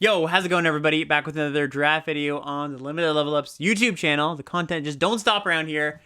Yo, how's it going, everybody? Back with another draft video on the Limited Level Ups YouTube channel. The content just don't stop around here.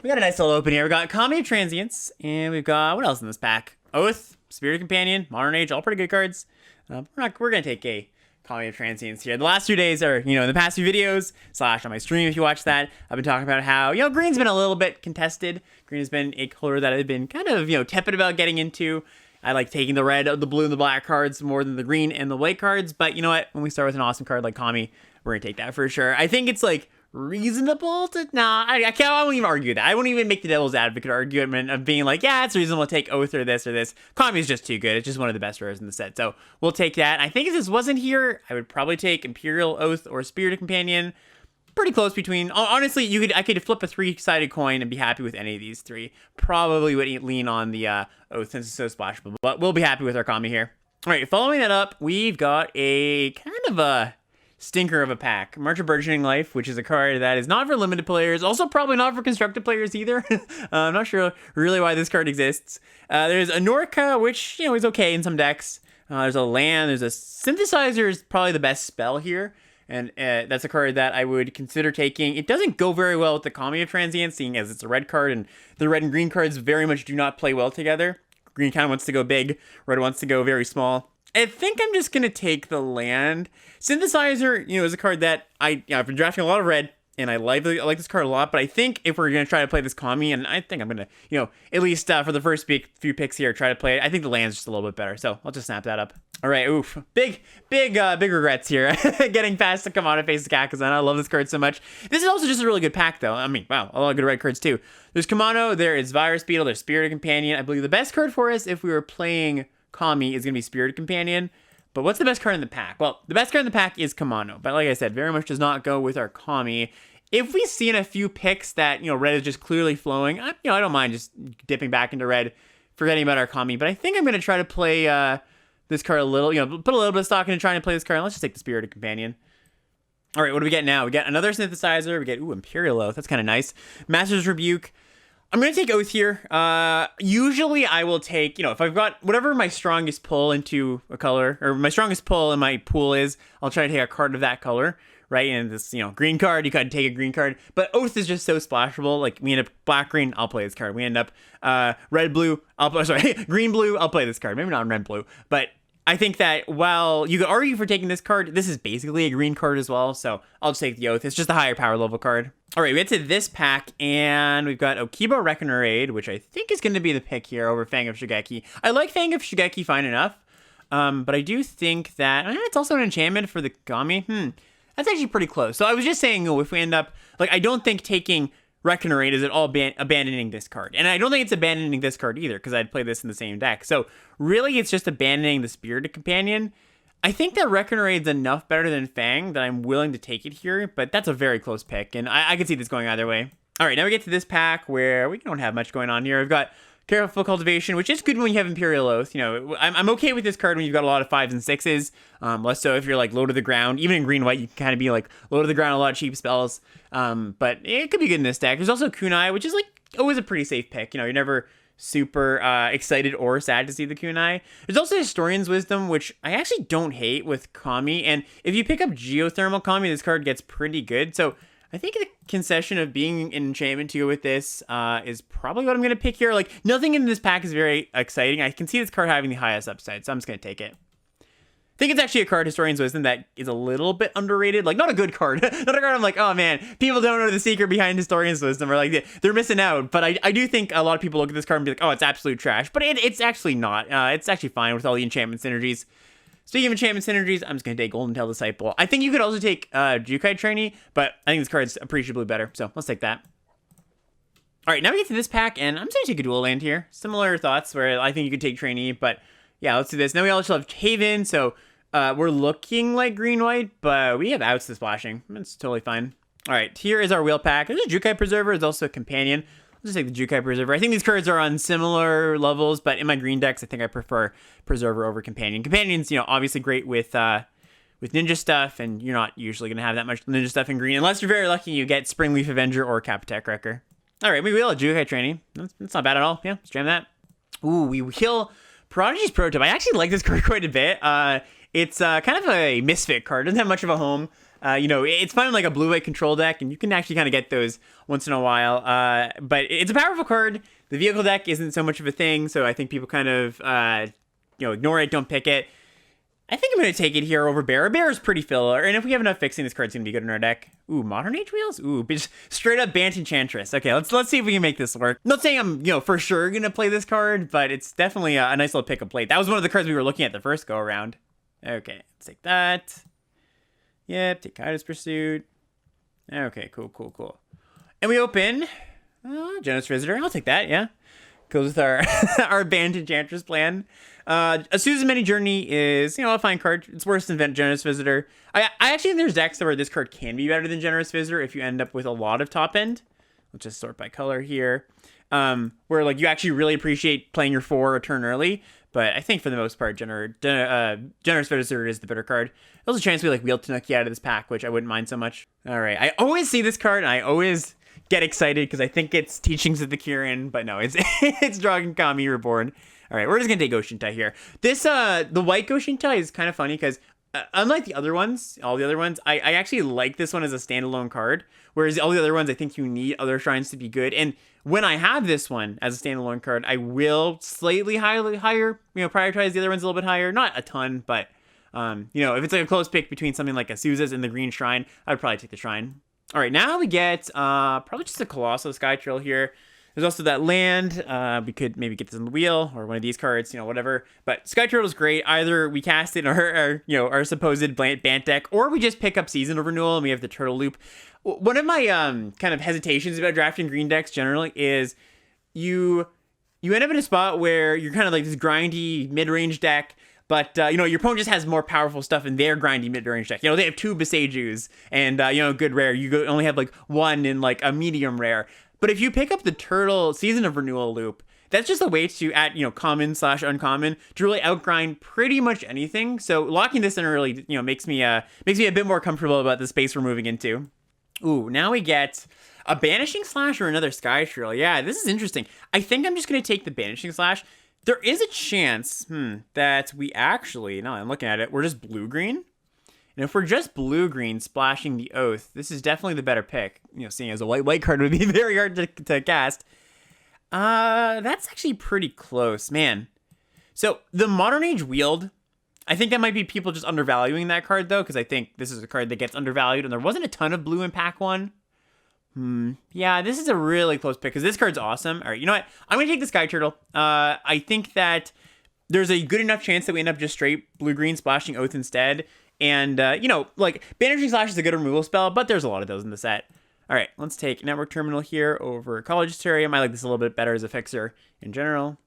We got a nice little open here. We got Kami of Transience, and we've got, what else in this pack? Oath, Spirit Companion, Modern Age, all pretty good cards. We're going to take a Kami of Transience here. The last 2 days are, in the past few videos, / on my stream if you watch that, I've been talking about how, green's been a little bit contested. Green has been a color that I've been kind of, tepid about getting into. I like taking the red, the blue, and the black cards more than the green and the white cards. But you know what? When we start with an awesome card like Kami, we're going to take that for sure. I think it's like reasonable to... I won't even argue that. I won't even make the devil's advocate argument of being like, yeah, it's reasonable to take Oath or this or this. Kami is just too good. It's just one of the best rares in the set. So we'll take that. I think if this wasn't here, I would probably take Imperial, Oath, or Spirit Companion. Pretty close between. Honestly, I could flip a 3-sided coin and be happy with any of these three. Probably would lean on the Oath since it's so splashable, but we'll be happy with our Kami here. All right, following that up, we've got a kind of a stinker of a pack. March of Burgeoning Life, which is a card that is not for limited players, also probably not for constructed players either. I'm not sure really why this card exists. There's a Norca, which is okay in some decks. There's a land. There's a Synthesizer is probably the best spell here. And that's a card that I would consider taking. It doesn't go very well with the Kami of Transience, seeing as it's a red card, and the red and green cards very much do not play well together. Green kind of wants to go big, red wants to go very small. I think I'm just going to take the land. Synthesizer, is a card that I've been drafting a lot of red, and I like this card a lot, but I think if we're going to try to play this Kami, and I think I'm going to, at least for the first few picks here, try to play it. I think the land's just a little bit better, so I'll just snap that up. All right, oof. Big regrets here. Getting past the Kamada Face of Kakazan. I love this card so much. This is also just a really good pack, though. I mean, wow, a lot of good red cards, too. There's Kamano, there is Virus Beetle, there's Spirit Companion. I believe the best card for us if we were playing Kami is going to be Spirit Companion. But what's the best card in the pack? Well, the best card in the pack is Kamano. But like I said, very much does not go with our Kami. If we see in a few picks that, red is just clearly flowing, I don't mind just dipping back into red, forgetting about our Kami. But I think I'm going to try to play this card a little, put a little bit of stock into trying to play this card. Let's just take the Spirited Companion. All right, what do we get now? We get another Synthesizer. We get, Imperial Oath. That's kind of nice. Master's Rebuke. I'm going to take Oath here. Usually I will take, if I've got whatever my strongest pull into a color, or my strongest pull in my pool is, I'll try to take a card of that color, right? And this, green card, you gotta take a green card. But Oath is just so splashable. Like, we end up black-green, I'll play this card. We end up red-blue, green-blue, I'll play this card. Maybe not red-blue. But I think that while you could argue for taking this card, this is basically a green card as well. So I'll just take the Oath. It's just a higher power level card. All right, we get to this pack, and we've got Okiba Reckoner Aid, which I think is going to be the pick here over Fang of Shigeki. I like Fang of Shigeki fine enough, but I do think that it's also an enchantment for the Kami. That's actually pretty close. So I was just saying, if we end up, I don't think taking Reckoner Aid is at all abandoning this card. And I don't think it's abandoning this card either, because I'd play this in the same deck. So really, it's just abandoning the Spirited Companion. I think that Reckoner Aid's enough better than Fang that I'm willing to take it here, but that's a very close pick, and I can see this going either way. All right, now we get to this pack where we don't have much going on here. We've got Careful Cultivation, which is good when you have Imperial Oath. I'm okay with this card when you've got a lot of 5s and 6s. Less so if you're low to the ground. Even in green-white, you can kind of be low to the ground, a lot of cheap spells. But it could be good in this deck. There's also Kunai, which is always a pretty safe pick. You're never super excited or sad to see the Kunai. There's also Historian's Wisdom, which I actually don't hate with Kami. And if you pick up Geothermal Kami, this card gets pretty good. So I think the concession of being an enchantment to go with this is probably what I'm going to pick here. Nothing in this pack is very exciting. I can see this card having the highest upside, so I'm just going to take it. I think it's actually a card, Historian's Wisdom, that is a little bit underrated. Not a good card. Not a card I'm like, oh man, people don't know the secret behind Historian's Wisdom, or they're missing out. But I do think a lot of people look at this card and be like, oh, it's absolute trash. But it's actually not. It's actually fine with all the enchantment synergies. Speaking of enchantment synergies, I'm just going to take Golden Tail Disciple. I think you could also take Jukai Trainee, but I think this card's appreciably better. So let's take that. All right, now we get to this pack, and I'm just going to take a dual land here. Similar thoughts where I think you could take Trainee, but yeah, let's do this. Now we also have Haven, so we're looking like green-white, but we have outs to splashing. It's totally fine. All right, here is our wheel pack. There's a Jukai Preserver. There's also a Companion. Let's just take the Jukai Preserver. I think these cards are on similar levels, but in my green decks, I think I prefer Preserver over Companion. Companion's, obviously great with Ninja stuff, and you're not usually going to have that much Ninja stuff in green, unless you're very lucky you get Springleaf Avenger or Capitec Wrecker. All right, we wheel a Jukai Trainee. That's not bad at all. Yeah, let's jam that. Ooh, we kill Prodigy's Prototype. I actually like this card quite a bit. It's kind of a misfit card. Doesn't have much of a home. You know, it's fun in like a blue-white control deck, and you can actually kind of get those once in a while. But it's a powerful card. The vehicle deck isn't so much of a thing, so I think people kind of, you know, ignore it, don't pick it. I think I'm going to take it here over Bear. Bear is pretty filler, and if we have enough fixing, this card's going to be good in our deck. Ooh, Modern Age Wheels? Ooh, just straight up Bant Enchantress. Okay, let's see if we can make this work. I'm not saying I'm, you know, for sure going to play this card, but it's definitely a nice little pick of plate. That was one of the cards we were looking at the first go-around. Okay, let's take that. Yep, take Kaido's Pursuit. Okay, cool. And we open Generous Visitor. I'll take that, yeah. Goes with our our Bant Enchantress plan. Asusa's Many Journey is, you know, a fine card. It's worse than Generous Visitor. I actually think there's decks where this card can be better than Generous Visitor if you end up with a lot of top end. Let's just sort by color here. Where like you actually really appreciate playing your 4 a turn early. But I think for the most part, Generous Visitor is the better card. There's a chance we like wheel Tanuki out of this pack, which I wouldn't mind so much. All right, I always see this card and I always get excited because I think it's Teachings of the Kirin, but no, it's it's Dragon Kami Reborn. All right, we're just gonna take Goshintai here. This the white Goshintai is kind of funny because unlike the other ones, all the other ones, I actually like this one as a standalone card. Whereas all the other ones, I think you need other shrines to be good. And when I have this one as a standalone card, I will slightly higher, you know, prioritize the other ones a little bit higher. Not a ton, but you know, if it's like a close pick between something like Asusa's and the green shrine, I'd probably take the shrine. All right, now we get probably just a Colossal Sky Trail here. There's also that land. We could maybe get this on the wheel or one of these cards, you know, whatever. But Sky Turtle is great. Either we cast it in our you know, our supposed Bant deck, or we just pick up Season of Renewal and we have the Turtle Loop. One of my kind of hesitations about drafting green decks generally is you end up in a spot where you're kind of like this grindy mid-range deck, but, you know, your opponent just has more powerful stuff in their grindy mid-range deck. You know, they have 2 Besejus and, you know, good rare. You only have like 1 in like a medium rare. But if you pick up the Turtle Season of Renewal loop, that's just a way to add, you know, common/uncommon to really outgrind pretty much anything. So locking this in really, you know, makes me a bit more comfortable about the space we're moving into. Ooh, now we get a Banishing Slash or another Sky Trail. Yeah, this is interesting. I think I'm just going to take the Banishing Slash. There is a chance that we actually, now I'm looking at it, we're just blue-green. And if we're just blue-green splashing the Oath, this is definitely the better pick. You know, seeing as a white card would be very hard to cast. That's actually pretty close, man. So the Modern Age Wield, I think that might be people just undervaluing that card, though, because I think this is a card that gets undervalued, and there wasn't a ton of blue in pack 1. Yeah, this is a really close pick, because this card's awesome. All right, you know what? I'm going to take the Sky Turtle. I think that there's a good enough chance that we end up just straight blue-green splashing Oath instead. And, you know, like, Banishing Slash is a good removal spell, but there's a lot of those in the set. All right, let's take Network Terminal here over College Terrarium. I like this a little bit better as a fixer in general.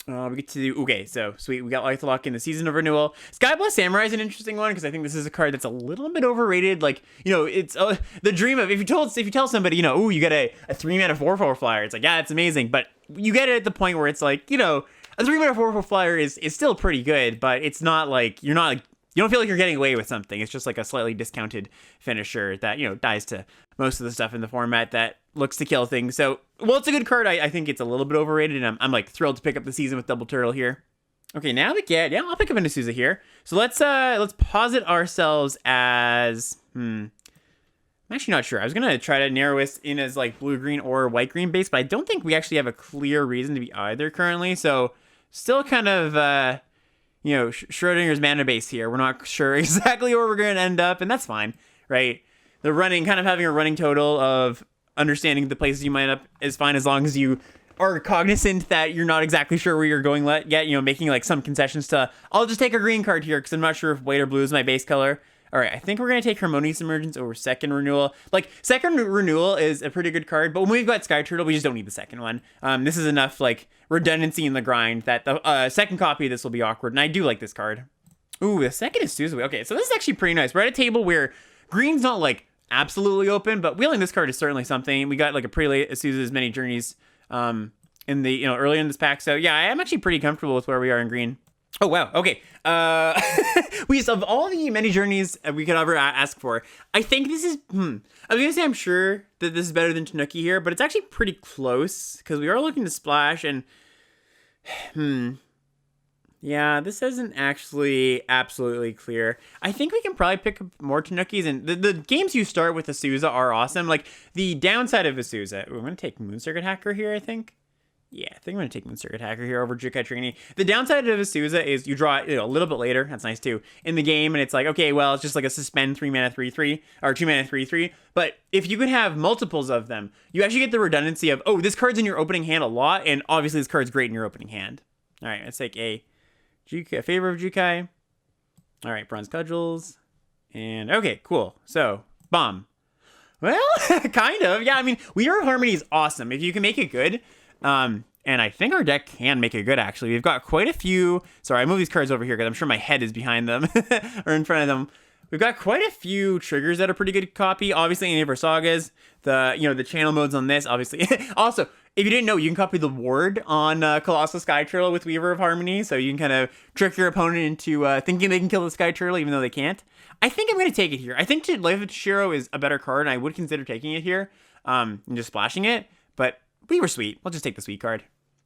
We get to okay, so sweet. We got Life Lock in the Season of Renewal. Skyblast Samurai is an interesting one because I think this is a card that's a little bit overrated. Like, you know, it's the dream of if you tell somebody, you know, ooh, you get a 3-mana 4/4 flyer. It's like, yeah, it's amazing, but you get it at the point where it's like, you know, a 3-mana 4/4 flyer is still pretty good, but it's not like you don't feel like you're getting away with something. It's just like a slightly discounted finisher that, you know, dies to most of the stuff in the format that looks to kill things. So, well, it's a good card. I think it's a little bit overrated, and I'm like thrilled to pick up the Season with Double Turtle here. Okay, now we get, yeah, I'll pick up an Asusa here. So let's posit ourselves as, I'm actually not sure. I was going to try to narrow us in as like blue-green or white-green base, but I don't think we actually have a clear reason to be either currently. So still kind of, you know, Schrodinger's mana base here. We're not sure exactly where we're going to end up, and that's fine, right? The running, kind of having a running total of understanding the places you might end up is fine as long as you are cognizant that you're not exactly sure where you're going yet, you know, making like some concessions to, I'll just take a green card here because I'm not sure if white or blue is my base color. All right, I think we're going to take Harmonious Emergence over Second Renewal. Like, Second Renewal is a pretty good card, but when we've got Sky Turtle, we just don't need the second one. This is enough, like, redundancy in the grind that the second copy of this will be awkward, and I do like this card. Ooh, the second is Suzuki. Okay, so this is actually pretty nice. We're at a table where green's not, like, absolutely open, but wheeling this card is certainly something. We got, like, a pretty late Asusa's Many Journeys in the, you know, earlier in this pack, so yeah, I am actually pretty comfortable with where we are in green. Oh, wow. Okay. Of all the many journeys we could ever ask for, I think this is, I was going to say I'm sure that this is better than Tanuki here, but it's actually pretty close because we are looking to splash and, Yeah, this isn't actually absolutely clear. I think we can probably pick up more Tanukis, and the games you start with Azusa are awesome. Like, the downside of Azusa... Ooh, I'm going to take Moon Circuit Hacker here, I think. Yeah, I think I'm going to take Moon Circuit Hacker here over Jukai Trini. The downside of Azusa is you draw it a little bit later. That's nice, too. In the game, and it's like, okay, well, it's just like a suspend 3-mana 3-3, or 2-mana 3-3. But if you can have multiples of them, you actually get the redundancy of, oh, this card's in your opening hand a lot, and obviously this card's great in your opening hand. All right, let's take a Favor of Jukai. All right, Bronze Cudgels. And, okay, cool. So, bomb. Well, kind of. Yeah, I mean, We Are Harmony is awesome. If you can make it good, and I think our deck can make it good, actually. We've got quite a few... Sorry, I move these cards over here because I'm sure my head is behind them, or in front of them. We've got quite a few triggers that are pretty good copy. Obviously, any of our sagas. The channel modes on this, obviously. Also, if you didn't know, you can copy the ward on Colossal Sky Turtle with Weaver of Harmony, so you can kind of trick your opponent into thinking they can kill the Sky Turtle even though they can't. I think I'm going to take it here. I think Life of Toshiro is a better card, and I would consider taking it here and just splashing it, but we were sweet. We'll just take the sweet card.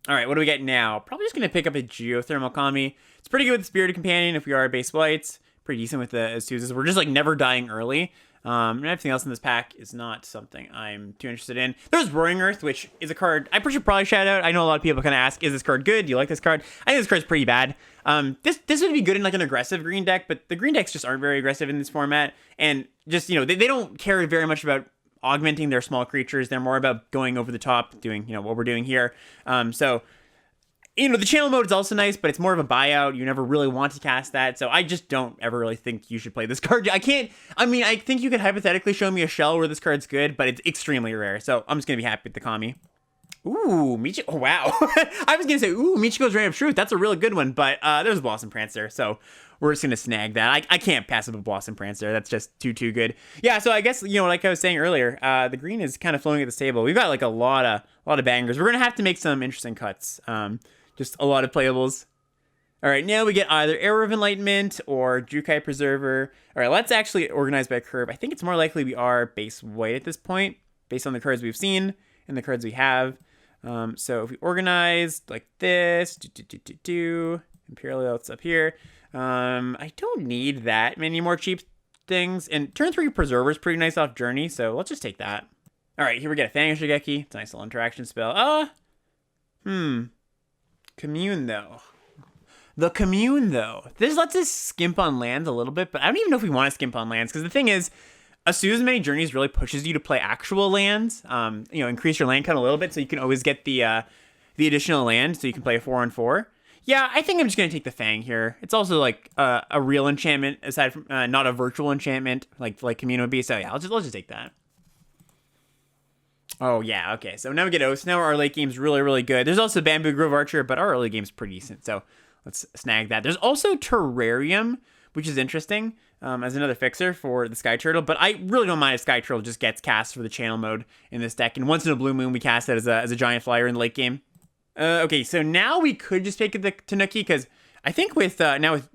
All right, what do we get now? Probably just going to pick up a Geothermal Kami. It's pretty good with Spirited Companion if we are base whites. Pretty decent with the Azuzas. We're just like never dying early. And everything else in this pack is not something I'm too interested in. There's Roaring Earth, which is a card I should probably shout out. I know a lot of people kind of ask, is this card good? Do you like this card? I think this card's pretty bad. This would be good in like an aggressive green deck, but the green decks just aren't very aggressive in this format. And just, they don't care very much about augmenting their small creatures. They're more about going over the top, doing, what we're doing here. The channel mode is also nice, but it's more of a buyout. You never really want to cast that. So I just don't ever really think you should play this card. I think you could hypothetically show me a shell where this card's good, but it's extremely rare. So I'm just going to be happy with the Kami. Ooh, Michiko. Oh, wow. I was going to say, ooh, Michiko's Reign of Truth. That's a really good one, but there's Blossom Prancer. So we're just going to snag that. I can't pass up a Blossom Prancer. That's just too good. Yeah, so I guess, like I was saying earlier, the green is kind of flowing at this table. We've got like a lot of bangers. We're going to have to make some interesting cuts. Just a lot of playables. All right, now we get either Arrow of Enlightenment or Jukai Preserver. All right, let's actually organize by curve. I think it's more likely we are base white at this point, based on the cards we've seen and the cards we have. So if we organize like this, Imperial Elves up here. I don't need that many more cheap things. And turn 3 Preserver is pretty nice off Journey, so let's just take that. All right, here we get a Fang Shigeki. It's a nice little interaction spell. Commune, though. The Commune, though. This lets us skimp on lands a little bit, but I don't even know if we want to skimp on lands, because the thing is, Azusa's Many Journeys really pushes you to play actual lands. Increase your land count a little bit, so you can always get the additional land, so you can play a 4-on-4. Yeah, I think I'm just going to take the Fang here. It's also, like, a real enchantment, aside from not a virtual enchantment, like Commune would be, so yeah, let's just take that. Oh, yeah, okay. So now we get Oath. Now our late game's really, really good. There's also Bamboo Grove Archer, but our early game's pretty decent, so let's snag that. There's also Terrarium, which is interesting, as another fixer for the Sky Turtle, but I really don't mind if Sky Turtle just gets cast for the channel mode in this deck, and once in a blue moon, we cast it as a giant flyer in the late game. Okay, so now we could just take the Tanuki, because I think with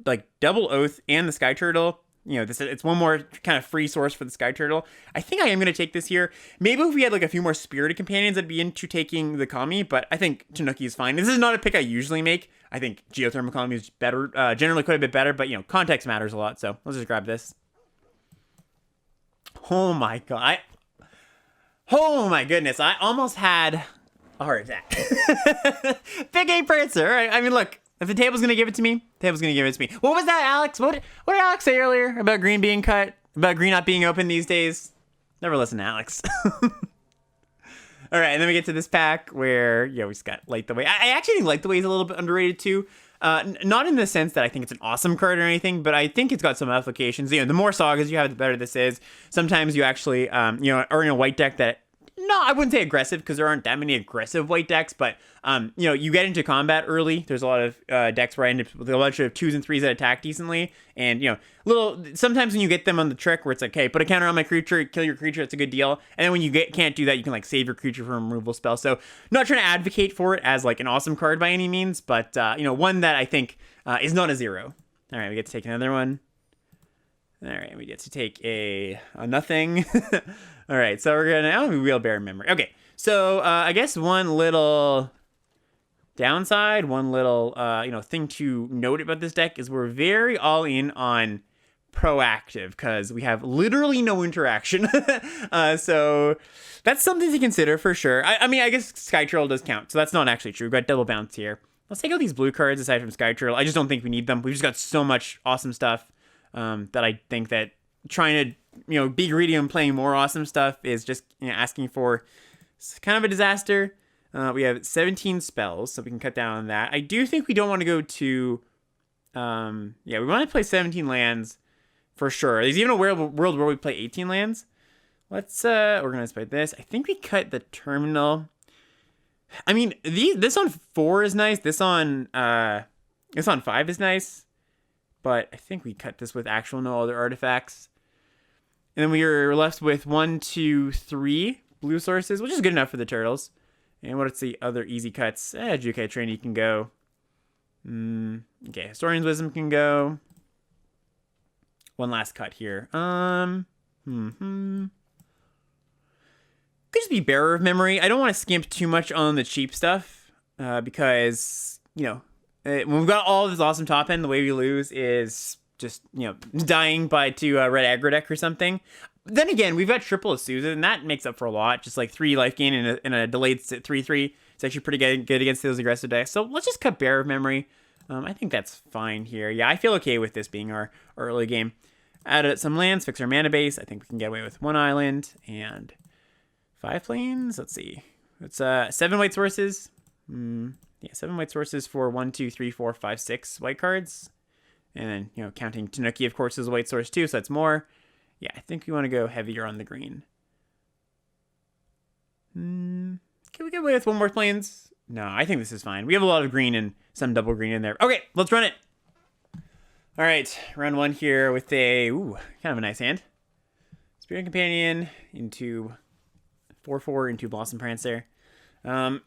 like double Oath and the Sky Turtle, it's one more kind of free source for the Sky Turtle. I think I am going to take this here. Maybe if we had like a few more Spirited Companions, I'd be into taking the Kami, but I think Tanuki is fine. This is not a pick I usually make. I think Geothermal Kami is better, generally quite a bit better, but context matters a lot, so let's just grab this. Oh my god. Oh my goodness, I almost had a heart attack. Big A Prancer. I mean, look. If the table's going to give it to me, the table's going to give it to me. What was that, Alex? What did Alex say earlier about green being cut? About green not being open these days? Never listen to Alex. All right, and then we get to this pack where, we just got Light the Way. I actually think Light the Way is a little bit underrated too. Not in the sense that I think it's an awesome card or anything, but I think it's got some applications. The more sagas you have, the better this is. Sometimes you actually, are in a white deck that, no, I wouldn't say aggressive, because there aren't that many aggressive white decks, but, you get into combat early. There's a lot of decks where I end up with a bunch of 2s and 3s that attack decently, and, sometimes when you get them on the trick where it's like, hey, put a counter on my creature, kill your creature, it's a good deal, and then when you can't do that, you can, like, save your creature from a removal spell. So, not trying to advocate for it as, like, an awesome card by any means, but, one that I think is not a 0. All right, we get to take another one. All right, we get to take a nothing. All right, so we're going to... wheelbarrow memory. Okay, so I guess one little Downside, one little thing to note about this deck is we're very all in on proactive because we have literally no interaction. So that's something to consider for sure. I mean, I guess Sky Turtle does count, so that's not actually true. We've got double bounce here. Let's take out these blue cards aside from Sky Turtle. I just don't think we need them. We've just got so much awesome stuff that I think that trying to be greedy and playing more awesome stuff is just asking for kind of a disaster. We have 17 spells, so we can cut down on that. I do think we don't want to go to... we want to play 17 lands for sure. There's even a world where we play 18 lands. Let's organize by this. I think we cut the terminal. I mean, this on 4 is nice. This on 5 is nice. But I think we cut this with actual no other artifacts. And then we are left with 1, 2, 3 blue sources, which is good enough for the turtles. And what's the other easy cuts? Jukai Trainee can go. Okay, Historian's Wisdom can go. One last cut here. Could just be Bearer of Memory. I don't want to skimp too much on the cheap stuff because, when we've got all this awesome top end, the way we lose is just, dying to red aggro deck or something. Then again, we've got triple Azusa, and that makes up for a lot. Just like 3 life gain and a delayed 3/3. It's actually pretty good against those aggressive decks. So let's just cut Bearer of Memory. I think that's fine here. Yeah, I feel okay with this being our early game. Add some lands, fix our mana base. I think we can get away with 1 island and 5 planes. Let's see. It's 7 white sources. 7 white sources for 1, 2, 3, 4, 5, 6 white cards. And then, counting Tanuki, of course, is a white source too, so that's more. Yeah, I think we want to go heavier on the green. Can we get away with 1 more planes? No, I think this is fine. We have a lot of green and some double green in there. Okay, let's run it. All right, round 1 here with a, kind of a nice hand. Spirit Companion into 4/4 into Blossom Prancer.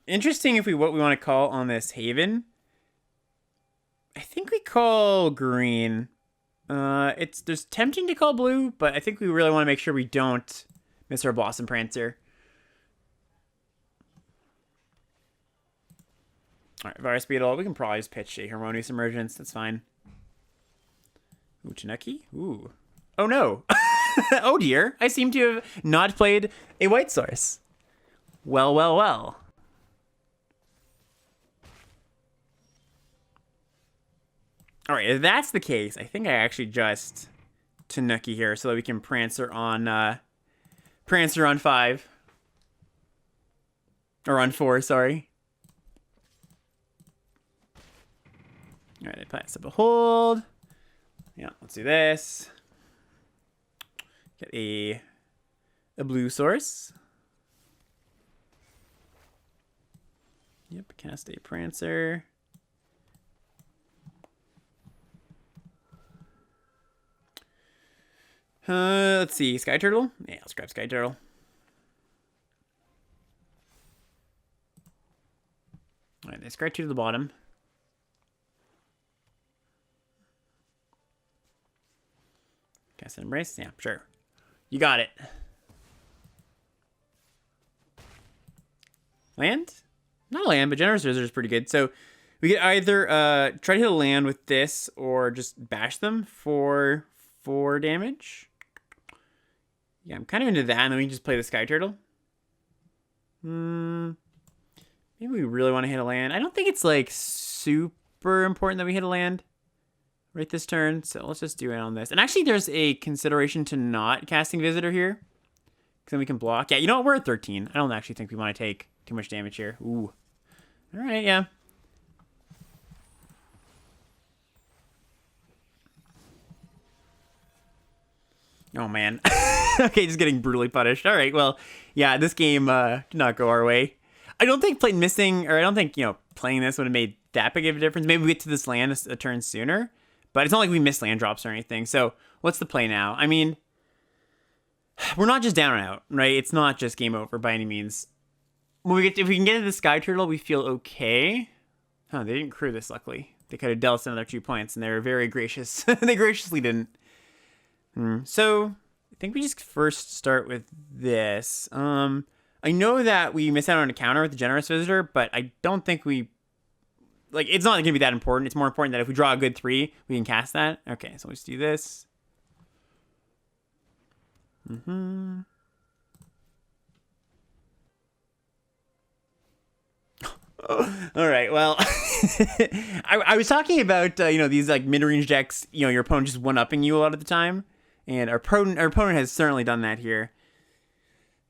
Interesting what we want to call on this Haven. I think we call green. There's tempting to call blue, but I think we really want to make sure we don't miss our Blossom Prancer. All right, Virus Beetle. We can probably just pitch a Harmonious Emergence. That's fine. Ooh, Tanuki? Ooh. Oh, no. Oh, dear. I seem to have not played a white source. Well, well, well. All right, if that's the case, I think I actually just Tanuki here so that we can Prancer on 5. Or on 4, sorry. All right, I pass up a hold. Yeah, let's do this. Get a blue source. Yep, cast a Prancer. Let's see, Sky Turtle? Yeah, let's grab Sky Turtle. Alright, they Sky Turtle to the bottom. Cast an Embrace? Yeah, sure. You got it. Land? Not a land, but Generous Visitor is pretty good. So we could either try to hit a land with this or just bash them for 4 damage. Yeah, I'm kind of into that, and then we can just play the Sky Turtle. Maybe we really want to hit a land. I don't think it's, like, super important that we hit a land right this turn, so let's just do it on this. And actually, there's a consideration to not casting Visitor here, because then we can block. Yeah, you know what? We're at 13. I don't actually think we want to take too much damage here. Ooh. All right, yeah. Oh, man. Okay, just getting brutally punished. All right, well, yeah, this game did not go our way. I don't think playing this would have made that big of a difference. Maybe we get to this land a turn sooner, but it's not like we missed land drops or anything. So what's the play now? I mean, we're not just down and out, right? It's not just game over by any means. If we can get to the Sky Turtle, we feel okay. Huh, they didn't crew this, luckily. They could have dealt us another 2 points, and they were very gracious. They graciously didn't. So I think we just first start with this. I know that we miss out on a counter with the Generous Visitor, but I don't think we like, it's not gonna be that important. It's more important that if we draw a good 3, we can cast that. Okay, so let's do this. All right, well, I was talking about, you know, these, like, mid-range decks, you know, your opponent just one-upping you a lot of the time. And our opponent has certainly done that here.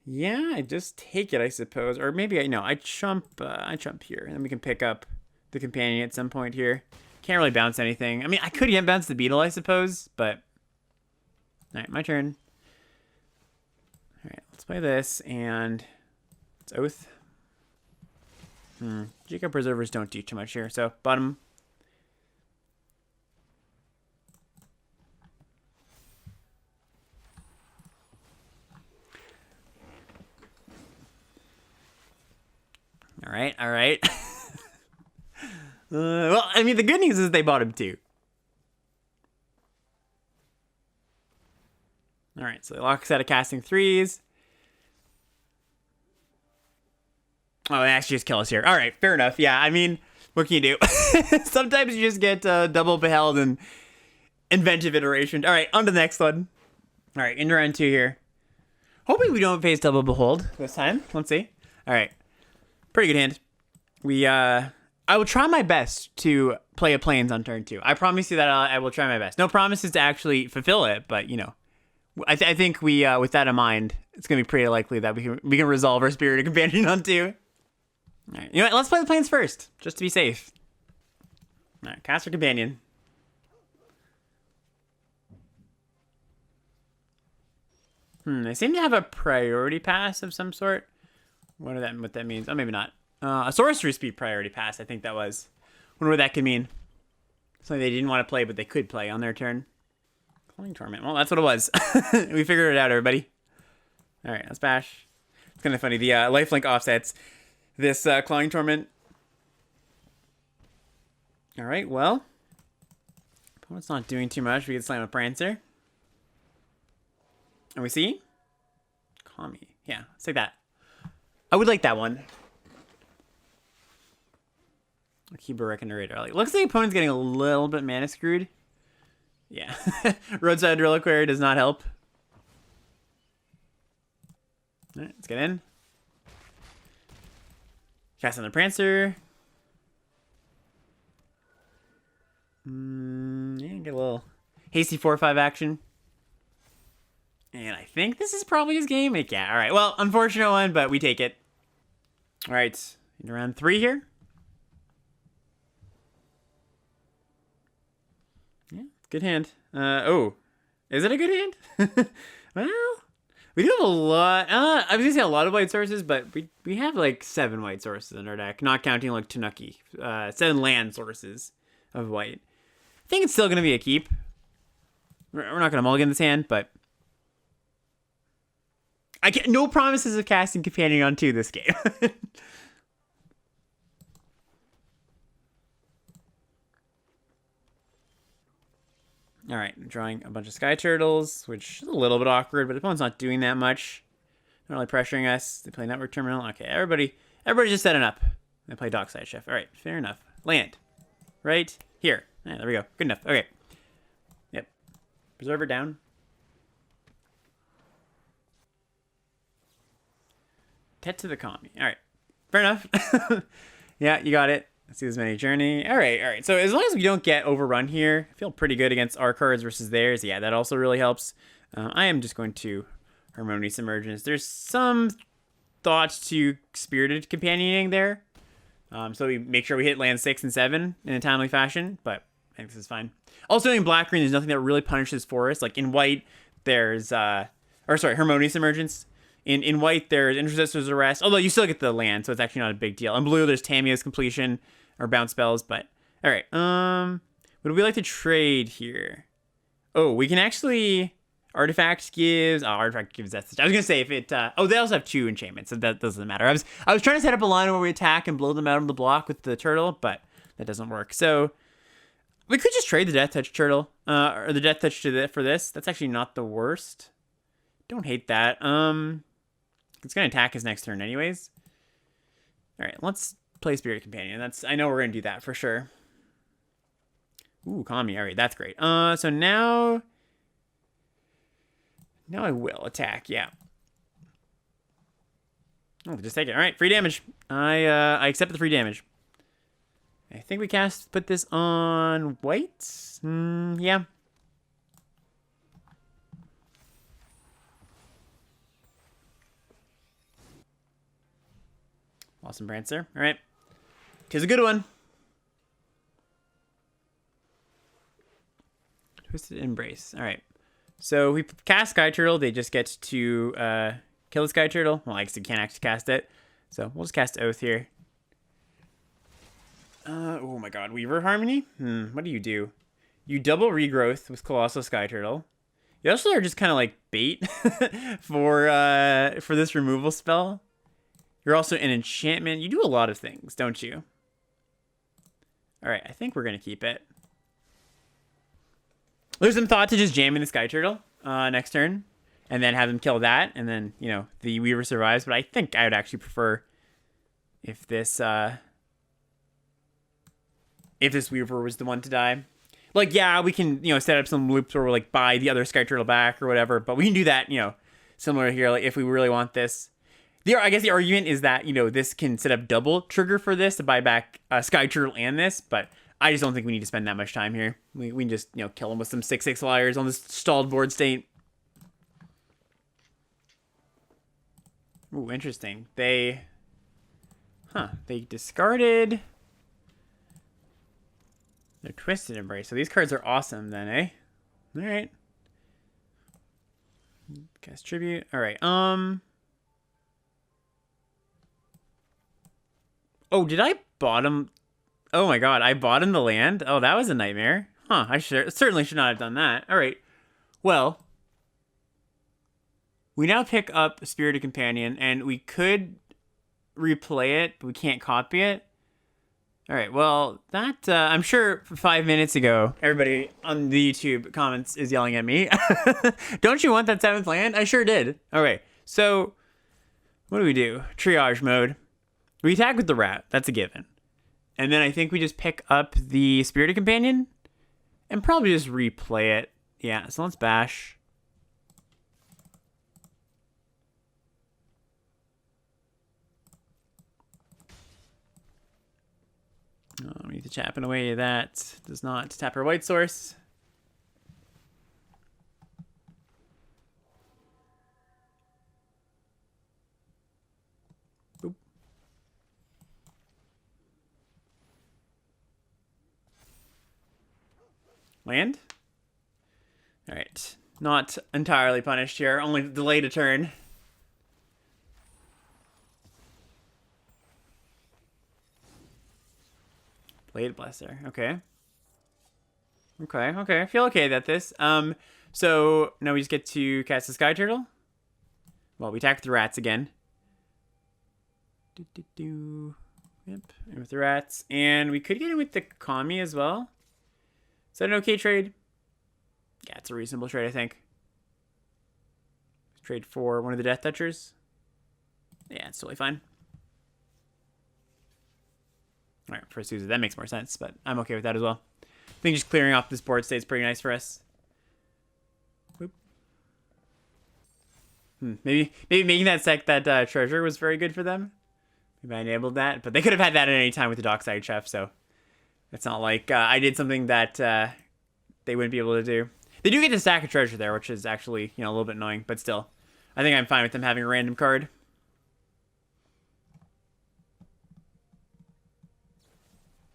Yeah, I just take it, I suppose. Or maybe, I chump here. And then we can pick up the companion at some point here. Can't really bounce anything. I mean, I could get bounce the beetle, I suppose, but... Alright, my turn. Alright, let's play this, and... It's Oath. Jacob Preservers don't do too much here, so bottom. All right. Well, I mean, the good news is they bought him too. All right, so they lock us out of casting 3s. Oh, they actually just kill us here. All right, fair enough. Yeah, I mean, what can you do? Sometimes you just get double beheld and inventive iteration. All right, on to the next one. All right, into round 2 here. Hoping we don't face double behold this time. Let's see. All right, pretty good hand. I will try my best to play a plains on turn 2. I promise you that I will try my best. No promises to actually fulfill it, but you know, I think we with that in mind, it's gonna be pretty likely that we can resolve our Spirited Companion on 2. All right, you know what? Let's play the plains first, just to be safe. All right, cast our companion. They seem to have a priority pass of some sort. What that means? Oh, maybe not. A sorcery speed priority pass, I think that was. Wonder what that could mean. Something they didn't want to play, but they could play on their turn. Clawing Torment. Well, that's what it was. We figured it out, everybody. All right, let's bash. It's kind of funny. The lifelink offsets this Clawing Torment. All right, well. Opponent's not doing too much. We can slam a Prancer. And we see? Kami. Yeah, let's take that. I would like that one. Akiba Reconnoiter. Like, looks like the opponent's getting a little bit mana screwed. Yeah. Roadside Reliquary does not help. Alright, let's get in. Cast on the Prancer. Yeah, get a little hasty 4/5 action. And I think this is probably his game. Yeah, alright. Well, unfortunate one, but we take it. Alright, into round 3 here. Yeah, good hand. Oh, is it a good hand? Well, we do have a lot. I was gonna say a lot of white sources, but we have like 7 white sources in our deck, not counting like Tanuki. 7 land sources of white. I think it's still gonna be a keep. We're not gonna mulligan this hand, but I can't. No promises of casting Companion on 2 this game. All right, I'm drawing a bunch of Sky Turtles, which is a little bit awkward, but the opponent's not doing that much. Not really pressuring us. They play Network Terminal. Okay, everybody's just setting up. They play Dockside Chef. All right, fair enough. Land. Right here. Yeah, there we go. Good enough. Okay. Yep. Preserver down. Pet to the Kami. All right. Fair enough. Yeah, you got it. Let's see this many journey. All right. So as long as we don't get overrun here, I feel pretty good against our cards versus theirs. Yeah, that also really helps. I am just going to Harmonious Emergence. There's some thought to Spirited Companioning there. So we make sure we hit land 6 and 7 in a timely fashion, but I think this is fine. Also in black-green, there's nothing that really punishes forest. Like in white, there's, Harmonious Emergence. In white, there's Intercessor's Arrest, although you still get the land, so it's actually not a big deal. In blue, there's Tamiya's Completion, or bounce spells, but... Alright, what do we like to trade here? Oh, we can actually... Artifact gives that. I was gonna say if it... oh, they also have 2 enchantments, so that doesn't matter. I was trying to set up a line where we attack and blow them out of the block with the turtle, but that doesn't work. So, we could just trade the Death Touch turtle, or the Death Touch for this. That's actually not the worst. Don't hate that. It's gonna attack his next turn anyways. Alright, let's play Spirit Companion. I know we're gonna do that for sure. Ooh, Kami. All right, that's great. So now I will attack. Yeah. Oh, just take it. All right, free damage. I accept the free damage. I think we put this on white. Yeah. Awesome Prancer. All right. 'Tis a good one. Twisted Embrace. All right. So we cast Sky Turtle. They just get to kill the Sky Turtle. Well, I guess they can't actually cast it. So we'll just cast Oath here. Oh my god. Weaver Harmony? What do? You double regrowth with Colossal Sky Turtle. You also are just kind of like bait for this removal spell. You're also an enchantment. You do a lot of things, don't you? All right, I think we're going to keep it. There's some thought to just jamming the Sky Turtle next turn and then have them kill that. And then, you know, the Weaver survives. But I think I would actually prefer if this Weaver was the one to die. Like, yeah, we can, you know, set up some loops where we're like buy the other Sky Turtle back or whatever. But we can do that, you know, similar here. Like if we really want this. I guess the argument is that, you know, this can set up double trigger for this to buy back Sky Turtle and this, but I just don't think we need to spend that much time here. We can just, you know, kill them with some 6/6 flyers on this stalled board state. Ooh, interesting. They discarded their Twisted Embrace. So these cards are awesome then, eh? All right. Cast Tribute. All right. Oh, did I bottom? Oh my god, I bottomed the land? Oh, that was a nightmare. Huh, I certainly should not have done that. All right. Well, we now pick up Spirited Companion, and we could replay it, but we can't copy it. All right, well, that, I'm sure 5 minutes ago, everybody on the YouTube comments is yelling at me. Don't you want that 7th land? I sure did. All right, so what do? Triage mode. We attack with the rat. That's a given. And then I think we just pick up the Spirited Companion and probably just replay it. Yeah, so let's bash. Oh, we need to chap in a way that does not tap our white source. Land? Alright. Not entirely punished here. Only delayed a turn. Blade Blesser. Okay. Okay. I feel okay at this. So now we just get to cast the Sky Turtle. Well, we attack with the rats again. Yep. And with the rats. And we could get in with the Kami as well. Is that an okay trade? Yeah, it's a reasonable trade, I think. Trade for one of the Death Touchers. Yeah, it's totally fine. All right, for Sousa, that makes more sense, but I'm okay with that as well. I think just clearing off this board stays pretty nice for us. Whoop. Maybe making that treasure was very good for them. Maybe I enabled that, but they could have had that at any time with the Dockside Chef, so it's not like I did something that they wouldn't be able to do. They do get to stack a treasure there, which is actually, you know, a little bit annoying, but still. I think I'm fine with them having a random card.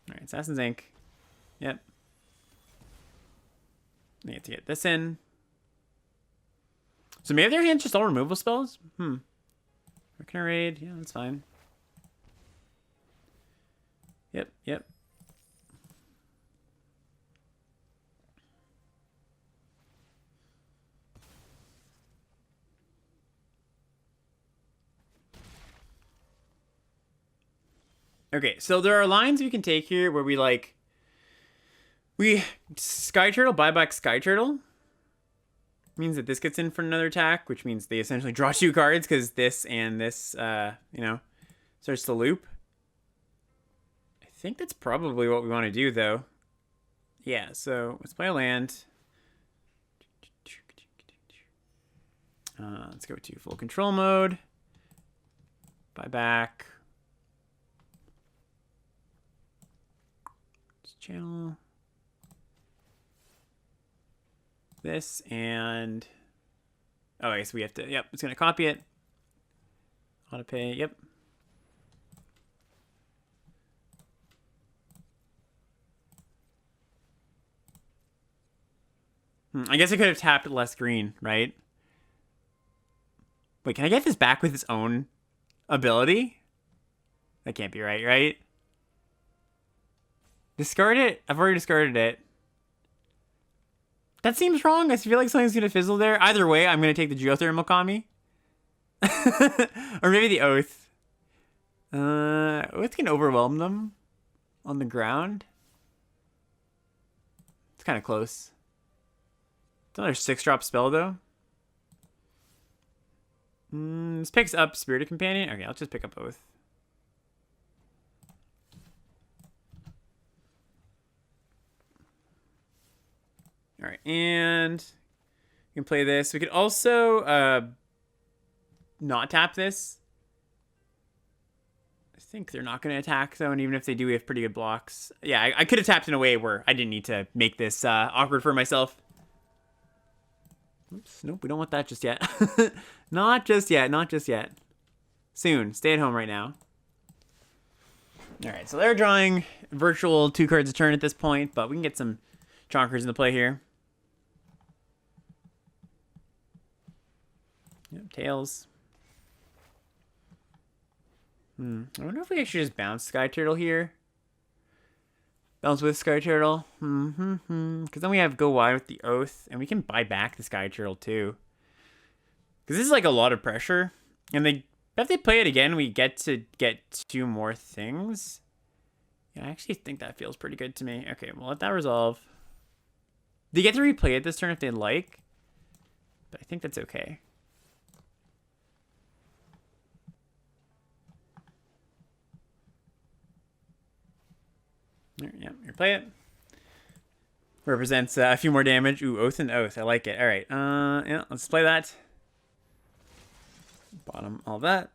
All right, Assassin's Ink. Yep. I get to get this in. So maybe their hand's just all removal spells? Recursion Raid. Yeah, that's fine. Yep. Okay, so there are lines we can take here where we Sky Turtle, buy back Sky Turtle. Means that this gets in for another attack, which means they essentially draw 2 cards because this and this, you know, starts to loop. think that's probably what we want to do, though. Yeah, so let's play a land. Let's go to full control mode. Buy back. Let's channel this and oh, I guess we have to. Yep, it's gonna copy it. Auto pay. Yep. I guess I could have tapped less green, right? Wait, can I get this back with its own ability? That can't be right, right? Discard it? I've already discarded it. That seems wrong. I feel like something's going to fizzle there. Either way, I'm going to take the Geothermal Kami. Or maybe the Oath. Oath can overwhelm them on the ground. It's kind of close. It's another 6-drop spell, though. This picks up Spirited Companion. Okay, I'll just pick up Oath. All right, and you can play this. We could also not tap this. I think they're not going to attack, though, and even if they do, we have pretty good blocks. Yeah, I could have tapped in a way where I didn't need to make this awkward for myself. Oops, nope, we don't want that just yet. Not just yet, not just yet. Soon, stay at home right now. All right, so they're drawing virtual 2 cards a turn at this point, but we can get some chonkers into play here. Yep, tails. I wonder if we actually just bounce Sky Turtle here. Bounce with Sky Turtle. Because then we have go wide with the Oath, and we can buy back the Sky Turtle too. Because this is like a lot of pressure, and if they play it again, we get to get 2 more things. Yeah, I actually think that feels pretty good to me. Okay, we'll let that resolve. They get to replay it this turn if they like, but I think that's okay. Yeah, replay it. Represents a few more damage. Ooh, Oath and Oath. I like it. All right. Yeah, let's play that. Bottom all that.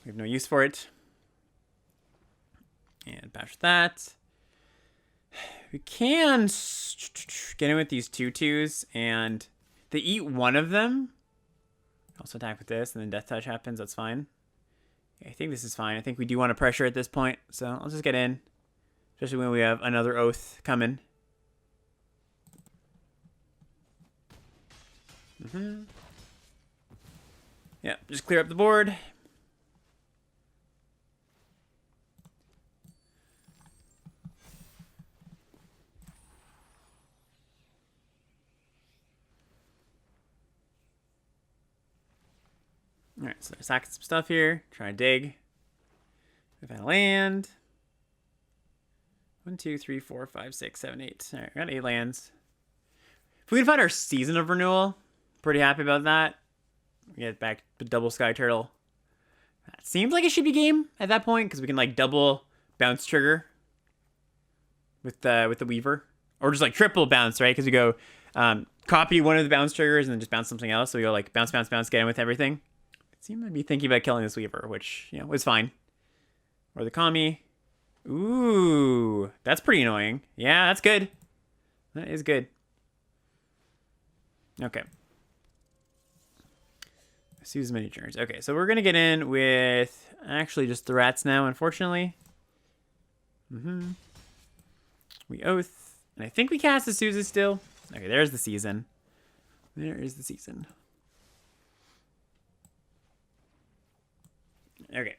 We have no use for it. And bash that. We can get in with these 2/2s, and they eat one of them. Also attack with this, and then Death Touch happens. That's fine. Yeah, I think this is fine. I think we do want to pressure at this point, so I'll just get in. Especially when we have another Oath coming. Yeah, just clear up the board. Alright, so they're sacking some stuff here. Try to dig. We've had a land. 1, 2, 3, 4, 5, 6, 7, 8. Alright, we got 8 lands. If we can find our Season of Renewal, pretty happy about that. We get back to double Sky Turtle. That seems like it should be game at that point, because we can like double bounce trigger with the Weaver. Or just like triple bounce, right? Because we go copy one of the bounce triggers and then just bounce something else. So we go like bounce, bounce, bounce, get in with everything. It seemed to be thinking about killing this Weaver, which, you know, was fine. Or the Kami. Ooh, that's pretty annoying. Yeah, that's good. That is good. Okay. Let's use many turns. Okay, so we're going to get in with actually just the rats now, unfortunately. We Oath. And I think we cast the Souza still. Okay, there's the Season. There is the Season. Okay.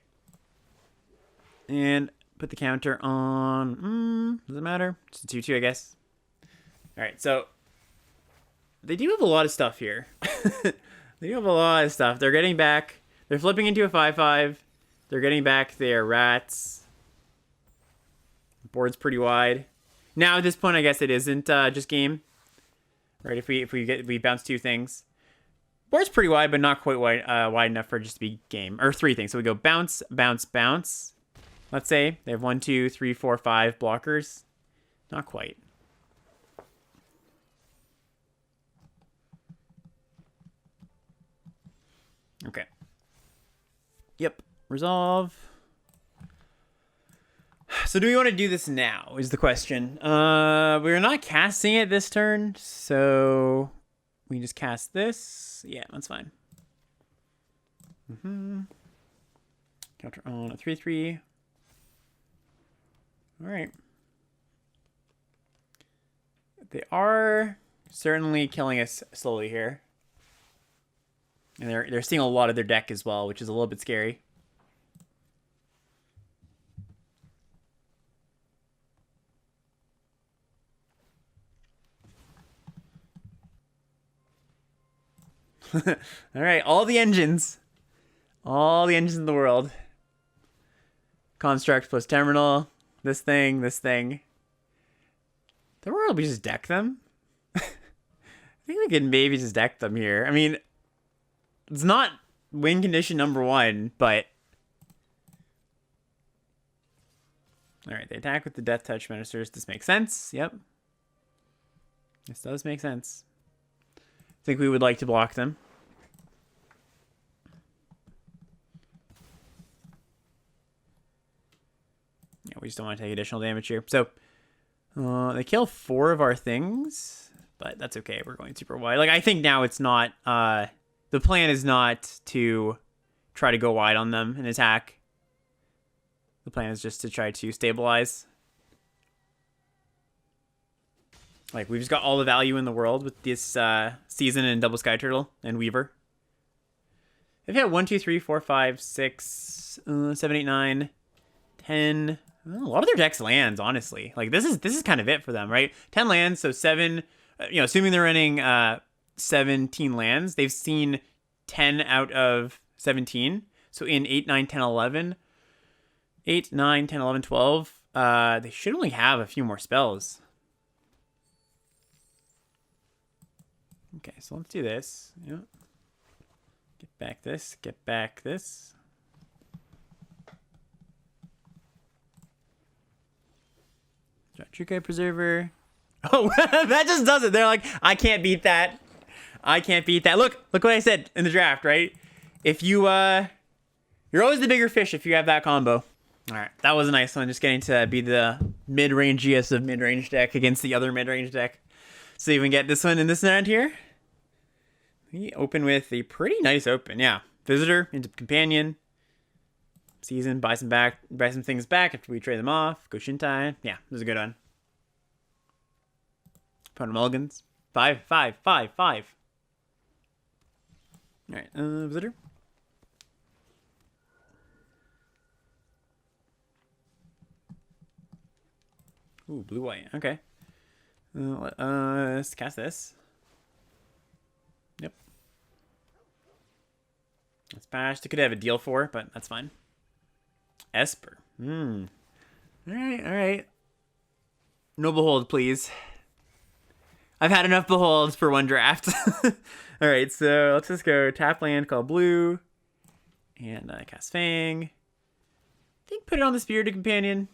And put the counter on. Doesn't matter. Just a 2/2, I guess. All right, so they do have a lot of stuff here. They have a lot of stuff. They're getting back. They're flipping into a 5/5. They're getting back their rats. The board's pretty wide. Now at this point, I guess it isn't just game, right? If we bounce 2 things, board's pretty wide, but not quite wide enough for it just to be game or 3 things. So we go bounce, bounce, bounce. Let's say they have 1, 2, 3, 4, 5 blockers. Not quite. Okay. Yep. Resolve. So do we want to do this now is the question. We're not casting it this turn, so we just cast this. Yeah, that's fine. Counter on a 3/3. All right. They are certainly killing us slowly here. And they're seeing a lot of their deck as well, which is a little bit scary. All right, all the engines. All the engines in the world. Construct plus terminal. This thing, this thing. The world, we just deck them? I think we can maybe just deck them here. I mean, it's not win condition number 1, but... Alright, they attack with the Death Touch Ministers. This makes sense. Yep. This does make sense. I think we would like to block them. Yeah, we just don't want to take additional damage here. So, they kill 4 of our things, but that's okay. We're going super wide. Like, I think now it's not... the plan is not to try to go wide on them and attack. The plan is just to try to stabilize. Like, we've just got all the value in the world with this Season and Double Sky Turtle and Weaver. They've got 1, 2, 3, 4, 5, 6, 7, 8, 9, 10. Well, a lot of their decks lands, honestly. Like, this is kind of it for them, right? 10 lands, so 7, assuming they're running 17 lands, they've seen 10 out of 17. So in 8, 9, 10, 11, 8, 9, 10, 11, 12, they should only have a few more spells. Okay, so let's do this. Yep. Get back this. Get back this. Trukai Preserver. Oh, that just does it. They're like, I can't beat that. I can't beat that. Look what I said in the draft, right? If you, you're always the bigger fish if you have that combo. All right, that was a nice one. Just getting to be the mid-rangiest of mid-range deck against the other mid-range deck. So you can get this one in this round here. We open with a pretty nice open, yeah. Visitor into Companion. Season, buy some things back after we trade them off. Go Shintai. Yeah, this is a good one. Opponent mulligans. 5, 5, 5, 5. Alright, Visitor. Ooh, blue-white. Okay. Let's cast this. Yep. Let's bash. They could have a deal for, but that's fine. Esper. Alright. No behold, please. I've had enough beholds for one draft. Alright, so let's just go tap land, call blue. And cast Fang. I think put it on the Spirited Companion.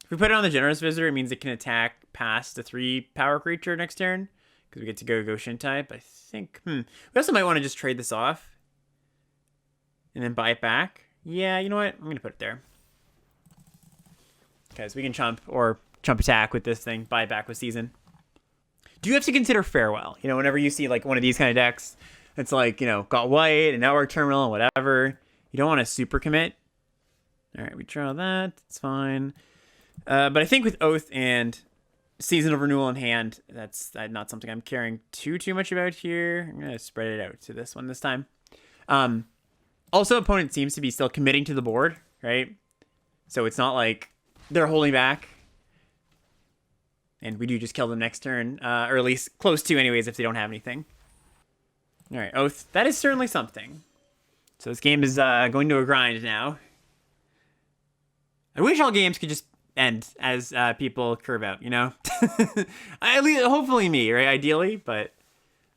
If we put it on the Generous Visitor, it means it can attack past the 3 power creature next turn. Because we get to go Shintai. But I think, we also might want to just trade this off. And then buy it back. Yeah, you know what? I'm going to put it there. Okay, so we can chump attack with this thing. Buy it back with Season. Do you have to consider Farewell? You know, whenever you see like one of these kind of decks, it's like, got white and Network Terminal and whatever. You don't want to super commit. All right, we draw that. It's fine. But I think with Oath and Season of Renewal in hand, that's not something I'm caring too much about here. I'm going to spread it out to this one this time. Also, opponent seems to be still committing to the board, right? So it's not like they're holding back. And we do just kill them next turn, or at least close to anyways if they don't have anything. All right, Oath. That is certainly something. So this game is going to a grind now. I wish all games could just end as people curve out, At least, hopefully me, right? Ideally, but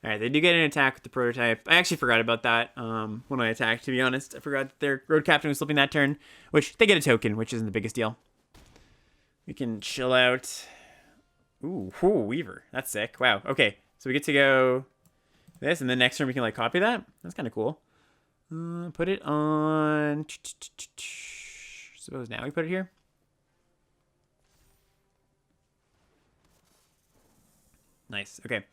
All right, they do get an attack with the prototype. I actually forgot about that when I attacked, to be honest. I forgot that their road captain was slipping that turn, which they get a token, which isn't the biggest deal. We can chill out. Ooh, Weaver. That's sick. Wow. Okay, so we get to go this, and then next turn we can like copy that. That's kind of cool. Put it on. Suppose now we put it here. Nice. Okay.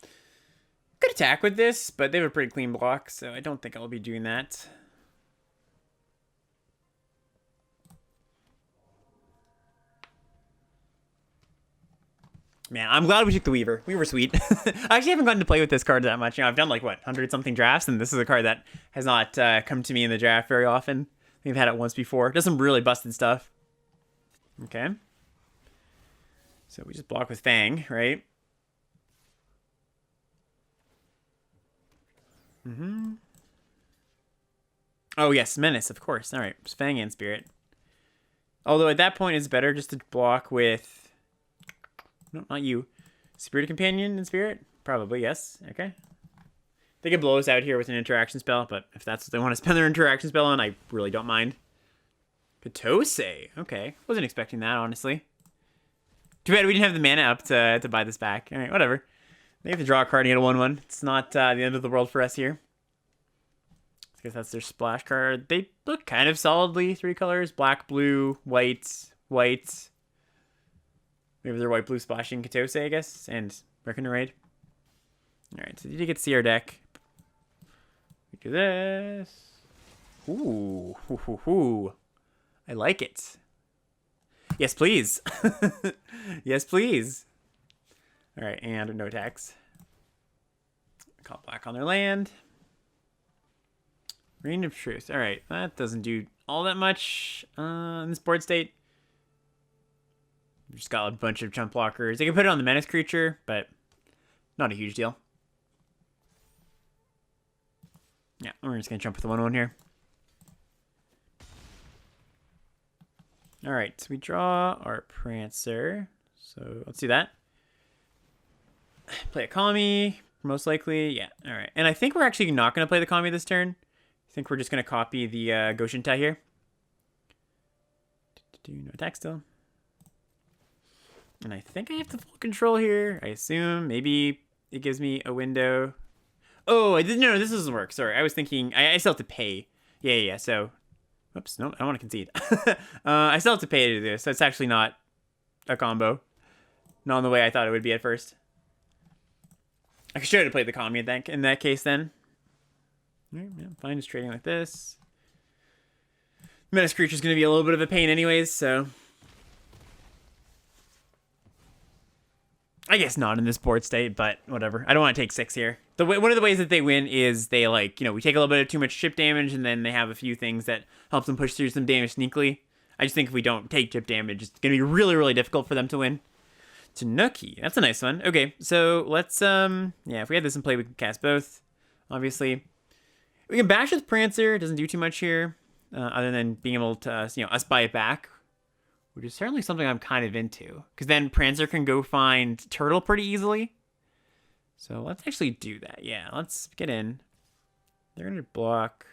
Good attack with this, but they have a pretty clean block, so I don't think I'll be doing that. Man, I'm glad we took the Weaver. We were sweet. I actually haven't gotten to play with this card that much. You know, I've done like, what, 100-something drafts, and this is a card that has not come to me in the draft very often. I think I've had it once before. It does some really busted stuff. Okay. So we just block with Fang, right? Oh, yes, Menace, of course. All right, Fang and Spirit. Although at that point, it's better just to block with... No, not you. Spirit Companion and Spirit? Probably, yes. Okay. They could blow us out here with an interaction spell, but if that's what they want to spend their interaction spell on, I really don't mind. Pitose. Okay. Wasn't expecting that, honestly. Too bad we didn't have the mana up to buy this back. All right, whatever. They have to draw a card and get a 1/1. It's not the end of the world for us here. I guess that's their splash card. They look kind of solidly 3 colors. Black, blue, white, white. Maybe they're white, blue splashing Kitose, I guess. And Reckoner Raid. Alright, so you get to see our deck. We do this. Ooh. I like it. Yes, please. Yes, please. Alright, and no attacks. Call black on their land. Reign of Truth. Alright, that doesn't do all that much in this board state. We've just got a bunch of jump blockers. They can put it on the Menace creature, but not a huge deal. Yeah, we're just going to jump with the 1/1 here. Alright, so we draw our Prancer. So let's do that. Play a Kami, most likely. Yeah, alright. And I think we're actually not going to play the Kami this turn. I think we're just going to copy the Goshintai here. No attack still. And I think I have the full control here. I assume. Maybe it gives me a window. Oh, I didn't know. This doesn't work. Sorry. I was thinking I still have to pay. Yeah. So, oops. No, I don't want to concede. I still have to pay to do this. So it's actually not a combo. Not in the way I thought it would be at first. I should have played the Kami in that case then. Yeah, fine. Just trading like this. Menace creature's going to be a little bit of a pain anyways, so... I guess not in this board state, but whatever. I don't want to take 6 here. One of the ways that they win is they, like, we take a little bit of too much chip damage, and then they have a few things that help them push through some damage sneakily. I just think if we don't take chip damage, it's going to be really, really difficult for them to win. Tanuki. That's a nice one. Okay, so let's, yeah, if we had this in play, we can cast both, obviously. We can bash with Prancer. It doesn't do too much here, other than being able to, us buy it back. Which is certainly something I'm kind of into. Because then Prancer can go find Turtle pretty easily. So let's actually do that. Yeah, let's get in. They're going to block.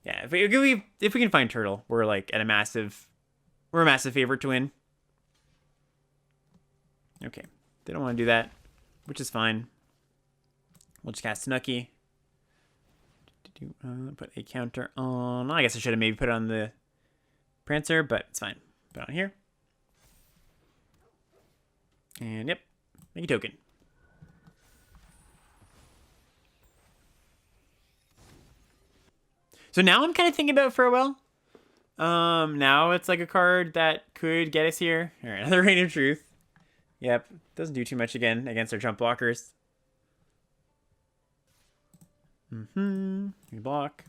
Yeah, if we can find Turtle, we're like at a massive favorite to win. Okay, they don't want to do that, which is fine. We'll just cast Tanuki. Put a counter on. I guess I should have maybe put it on the Prancer, but it's fine. Put it on here. And yep, make a token. So now I'm kind of thinking about Farewell. Now it's like a card that could get us here. All right, another Reign of Truth. Yep, doesn't do too much again against our jump blockers. We block.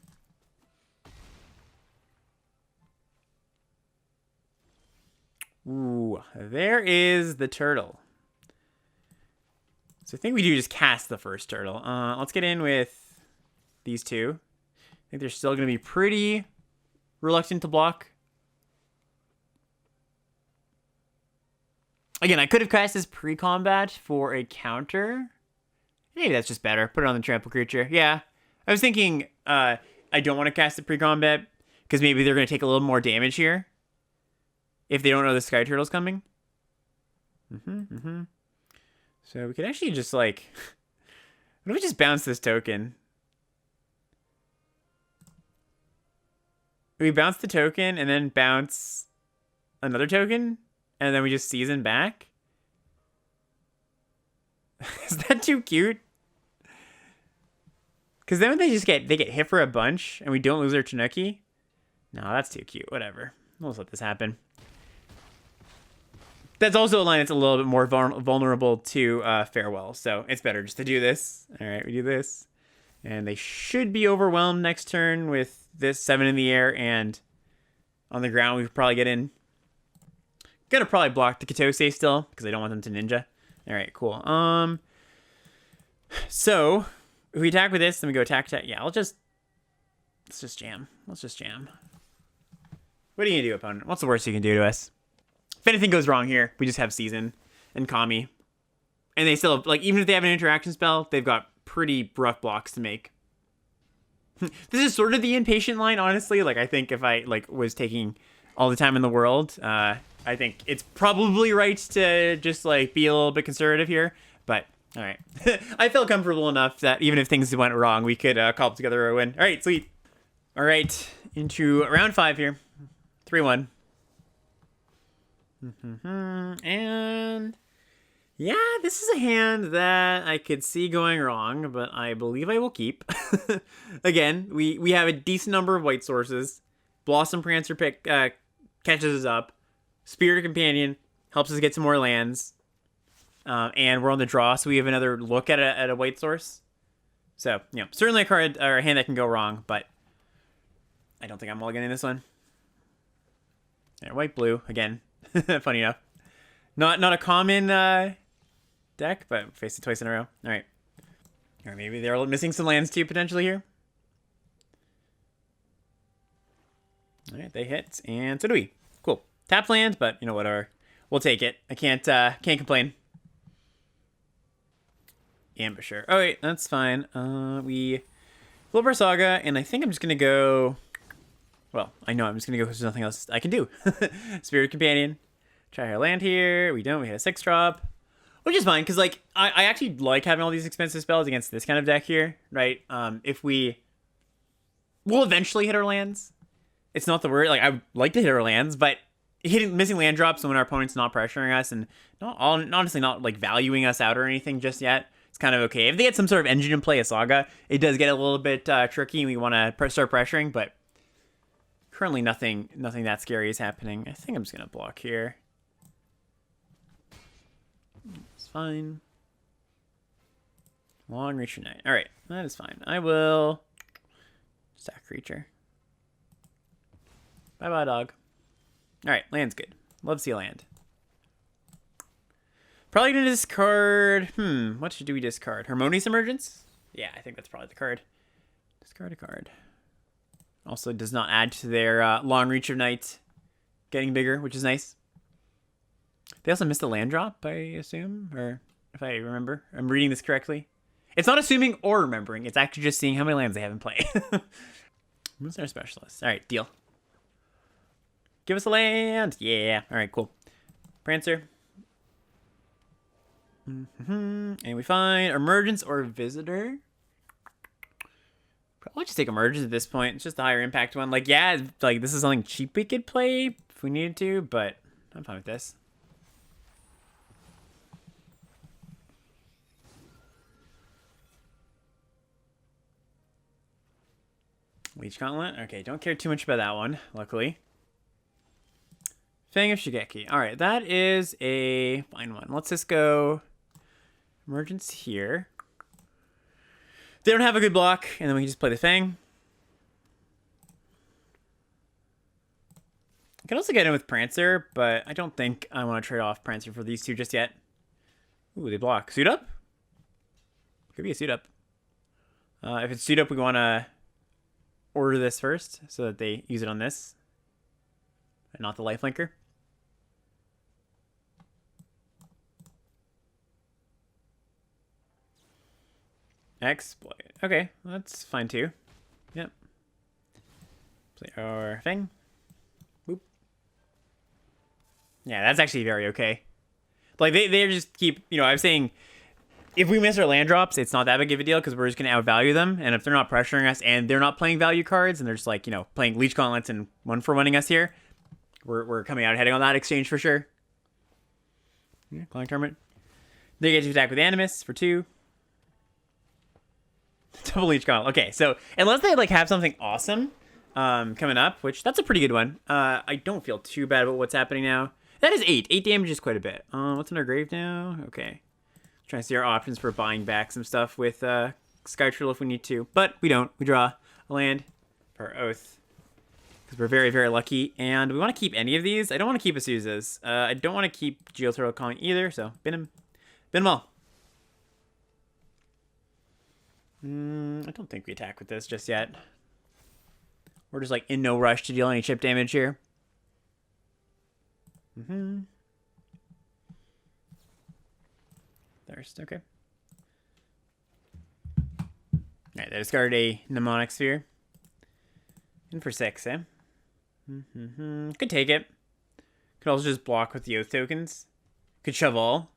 Ooh, there is the turtle. So I think we do just cast the first turtle. Let's get in with these two. I think they're still going to be pretty reluctant to block. Again, I could have cast this pre-combat for a counter Maybe that's just better. Put it on the trample creature. Yeah. I was thinking I don't want to cast it pre-combat because maybe they're going to take a little more damage here if they don't know the Sky Turtle's coming. So we could actually just like... What if we just bounce this token? We bounce the token and then bounce another token and then we just season back? Is that too cute? Because then when they get hit for a bunch and we don't lose our Tanuki? No, that's too cute. Whatever. We'll just let this happen. That's also a line that's a little bit more vulnerable to Farewell, so it's better just to do this. All right, we do this. And they should be overwhelmed next turn with this 7 in the air, and on the ground we could probably get in. Gonna probably block the Kitose still, because I don't want them to ninja. All right, cool. So if we attack with this, then we go attack. Yeah, let's just jam. Let's just jam. What are you gonna do, opponent? What's the worst you can do to us? If anything goes wrong here, we just have Season and Kami. And they still, like, even if they have an interaction spell, they've got pretty rough blocks to make. This is sort of the impatient line, honestly. Like, I think if I, like, was taking all the time in the world, I think it's probably right to just, like, be a little bit conservative here. But, all right. I felt comfortable enough that even if things went wrong, we could cobble together a win. All right, sweet. All right, into round 5 here. 3-1. And yeah, this is a hand that I could see going wrong, but I believe I will keep. Again, we have a decent number of white sources. Blossom Prancer catches us up. Spirit Companion helps us get some more lands. And we're on the draw, so we have another look at a white source. So, you know, certainly a card or a hand that can go wrong, but I don't think I'm mulliganing this one. Yeah, white blue again. Funny enough. Not a common deck, but faced it twice in a row. All right. Or maybe they're missing some lands too, potentially here. All right, they hit, and so do we. Cool. Tap land, but you know, whatever. We'll take it. I can't complain. Ambusher. Oh wait, that's fine. We flip our Saga, and I think I'm just gonna go. Well, I know I'm just going to go because there's nothing else I can do. Spirit Companion. Try our land here. We don't. We hit a 6-drop. Which is fine, because like, I actually like having all these expensive spells against this kind of deck here, right? If we'll eventually hit our lands. It's not the word. Like, I would like to hit our lands, but missing land drops when our opponent's not pressuring us and honestly not like valuing us out or anything just yet, it's kind of okay. If they get some sort of engine in play, a Saga, it does get a little bit tricky and we want to start pressuring, but currently nothing that scary is happening. I think I'm just going to block here. It's fine. Long Reach Unite. All right, that is fine. I will sack creature. Bye-bye, dog. All right, land's good. Love to see a land. Probably going to discard... what should we discard? Harmonious Emergence? Yeah, I think that's probably the card. Discard a card. Also does not add to their Long Reach of Night getting bigger, which is nice. They also missed a land drop, I assume, or if I remember. I'm reading this correctly. It's not assuming or remembering. It's actually just seeing how many lands they have in play. Who's our specialist? All right, deal. Give us a land. Yeah. All right, cool. Prancer. And we find Emergence or Visitor. Probably just take Emergence at this point. It's just a higher impact one. Like, yeah, like this is something cheap we could play if we needed to, but I'm fine with this. Leech Gauntlet. Okay, don't care too much about that one, luckily. Fang of Shigeki. All right, that is a fine one. Let's just go Emergence here. They don't have a good block, and then we can just play the Fang. I can also get in with Prancer, but I don't think I want to trade off Prancer for these two just yet. Ooh, they block. Suit Up? Could be a Suit Up. If it's Suit Up, we want to order this first so that they use it on this and not the Lifelinker. Exploit. Okay, well, that's fine too. Yep. Play our thing. Boop. Yeah, that's actually very okay. Like, they just keep, you know, I was saying, if we miss our land drops, it's not that big of a deal because we're just going to outvalue them. And if they're not pressuring us and they're not playing value cards and they're just like, you know, playing Leech Gauntlets and 1-for-1ing us here, we're coming out heading on that exchange for sure. Yeah, Calling Tournament. They get to attack with Animus for 2. Double Leech Gauntlet. Okay, so unless they like have something awesome coming up, which that's a pretty good one. I don't feel too bad about what's happening now. That is 8. 8 damage is quite a bit. What's in our grave now? Okay. Trying to see our options for buying back some stuff with Skytrill if we need to. But we don't. We draw a land for our Oath. Because we're very, very lucky. And we want to keep any of these. I don't want to keep Azuzas. I don't want to keep Geothermal Calling either. So, bin him. Bin them all. I don't think we attack with this just yet. We're just like in no rush to deal any chip damage here. Thirst, okay. Alright, they discard a Mnemonic Sphere. In for 6, eh? Could take it. Could also just block with the Oath tokens. Could shove all.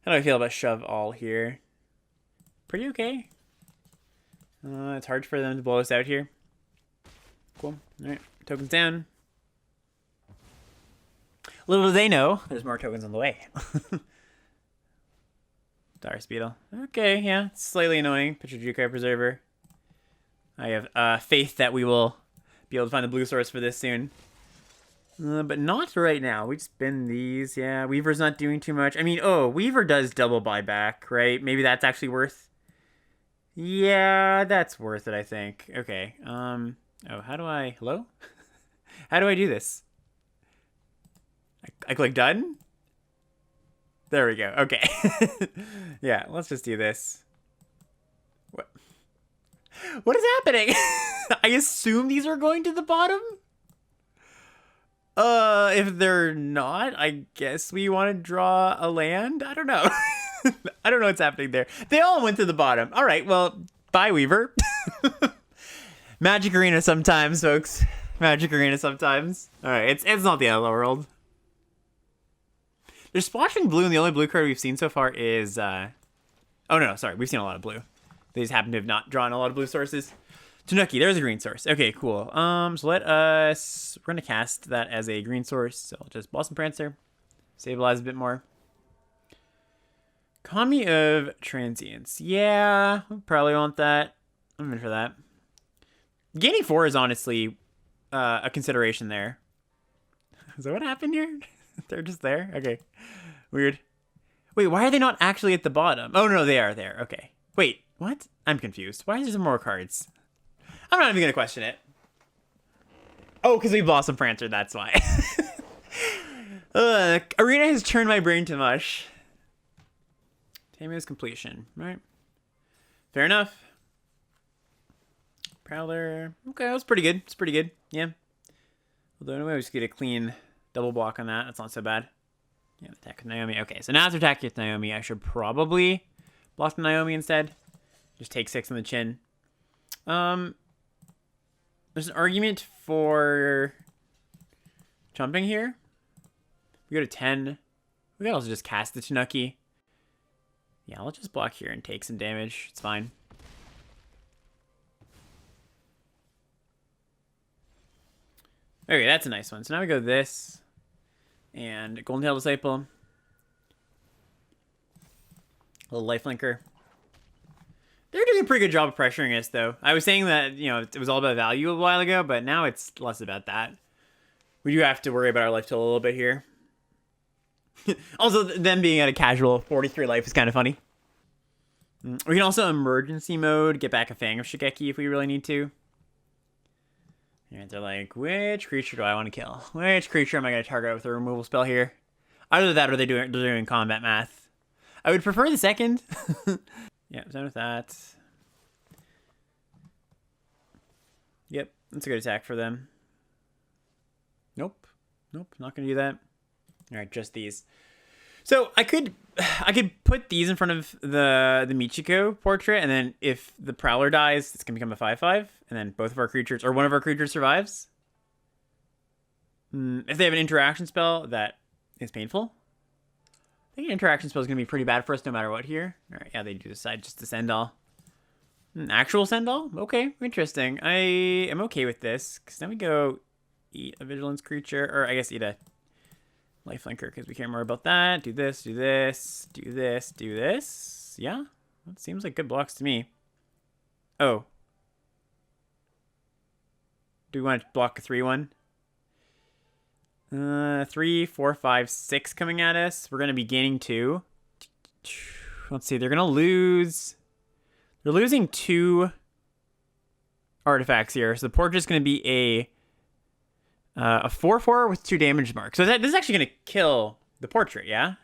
How do I feel about shove all here? Pretty okay. It's hard for them to blow us out here. Cool. Alright, tokens down. Little do they know, there's more tokens on the way. Dire Beetle. Okay, yeah, it's slightly annoying. Picture Jukai Preserver. I have faith that we will be able to find the blue source for this soon. But not right now. We spin these. Yeah, Weaver's not doing too much. I mean, oh, Weaver does double buyback, right? Maybe that's actually worth... Yeah, that's worth it, I think. Okay. Oh, how do I... Hello? How do I do this? I click done? There we go. Okay. Yeah, let's just do this. What is happening? I assume these are going to the bottom? If they're not, I guess we want to draw a land? I don't know. I don't know what's happening there. They all went to the bottom. All right, well, bye, Weaver. Magic Arena sometimes, folks. Magic Arena sometimes. All right, it's not the end of the world. They're splashing blue, and the only blue card we've seen so far is... Oh, no, sorry. We've seen a lot of blue. They just happen to have not drawn a lot of blue sources. Tanuki, there's a green source. Okay, cool. So let us... We're going to cast that as a green source. So I'll just Blossom Prancer. Stabilize a bit more. Kami of Transience. Yeah, we probably want that. I'm in for that. Gaining 4 is honestly a consideration there. Is that what happened here? They're just there? Okay. Weird. Wait, why are they not actually at the bottom? Oh, no, they are there. Okay. Wait, what? I'm confused. Why is there more cards? I'm not even going to question it. Oh, because we Blossom Prancer, that's why. Arena has turned my brain to mush. Tamu's completion, right? Fair enough. Prowler. Okay, that was pretty good. It's pretty good. Yeah. Although anyway, we just get a clean double block on that. That's not so bad. Yeah, attack with Naomi. Okay, so now after attacking with Naomi, I should probably block Naomi instead. Just take 6 on the chin. There's an argument for jumping here. We go to 10. We could also just cast the Tanuki. Yeah, I'll just block here and take some damage. It's fine. Okay, that's a nice one. So now we go this. And Golden Tail Disciple. A little Lifelinker. They're doing a pretty good job of pressuring us, though. I was saying that, you know, it was all about value a while ago, but now it's less about that. We do have to worry about our life till a little bit here. Also, them being at a casual 43 life is kind of funny. We can also emergency mode, get back a Fang of Shigeki if we really need to. And they're like, which creature do I want to kill? Which creature am I going to target with a removal spell here? Either that or they're doing combat math. I would prefer the second. Yeah, done with that. Yep, that's a good attack for them. Nope. Nope, not going to do that. All right, just these. So I could put these in front of the Michiko portrait, and then if the Prowler dies, it's gonna become a 5/5, and then both of our creatures or one of our creatures survives. If they have an interaction spell that is painful, I think an interaction spell is gonna be pretty bad for us no matter what here. All right, yeah, they do decide just to send all. Actual send all? Okay, interesting. I am okay with this because then we go eat a vigilance creature, or I guess eat a lifelinker because we care more about that. Do this, do this, do this, do this. Yeah, that seems like good blocks to me. Oh. Do we want to block a 3/1? 3, 4, 5, 6 coming at us. We're going to be gaining 2. Let's see, they're going to lose. They're losing 2 artifacts here. So the portrait's going to be a 4/4 with 2 damage marks. So this is actually going to kill the portrait, yeah?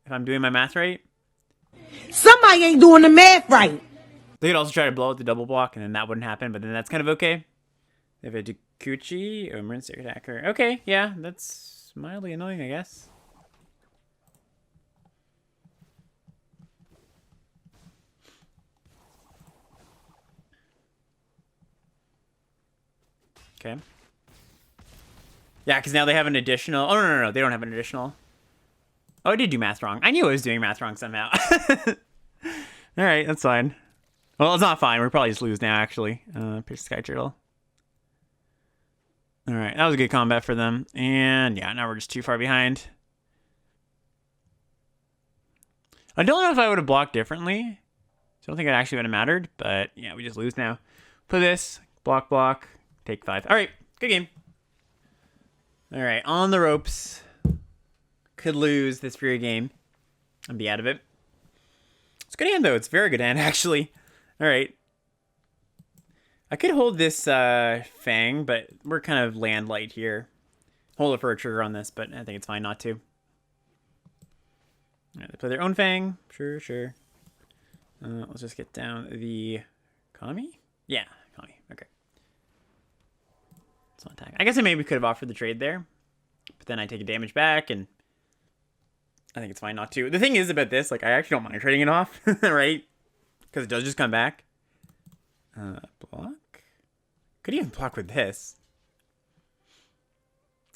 If I'm doing my math right. Somebody ain't doing the math right. They could also try to blow out the double block, and then that wouldn't happen, but then that's kind of okay. They have a Dekuchi, Emergency Attacker. Okay, yeah, that's mildly annoying, I guess. Okay. Yeah, because now they have an additional... Oh, no, they don't have an additional. Oh, I did do math wrong. I knew I was doing math wrong somehow. All right, that's fine. Well, it's not fine. We'll probably just lose now, actually. Pitch Sky Turtle. All right, that was a good combat for them. And, yeah, now we're just too far behind. I don't know if I would have blocked differently. So I don't think it actually would have mattered. But, yeah, we just lose now. Put this. Block. Take 5. All right, good game. All right, on the ropes. Could lose this Fury game and be out of it. It's a good hand, though. It's a very good hand, actually. All right. I could hold this Fang, but we're kind of land light here. Hold it for a trigger on this, but I think it's fine not to. All right, they play their own Fang. Sure. Let's just get down the Kami? Yeah, Kami. Okay. It's not attack. I guess I maybe could have offered the trade there, but then I take a damage back, and I think it's fine not to. The thing is about this, like, I actually don't mind trading it off, right? Because it does just come back. Block? Could even block with this.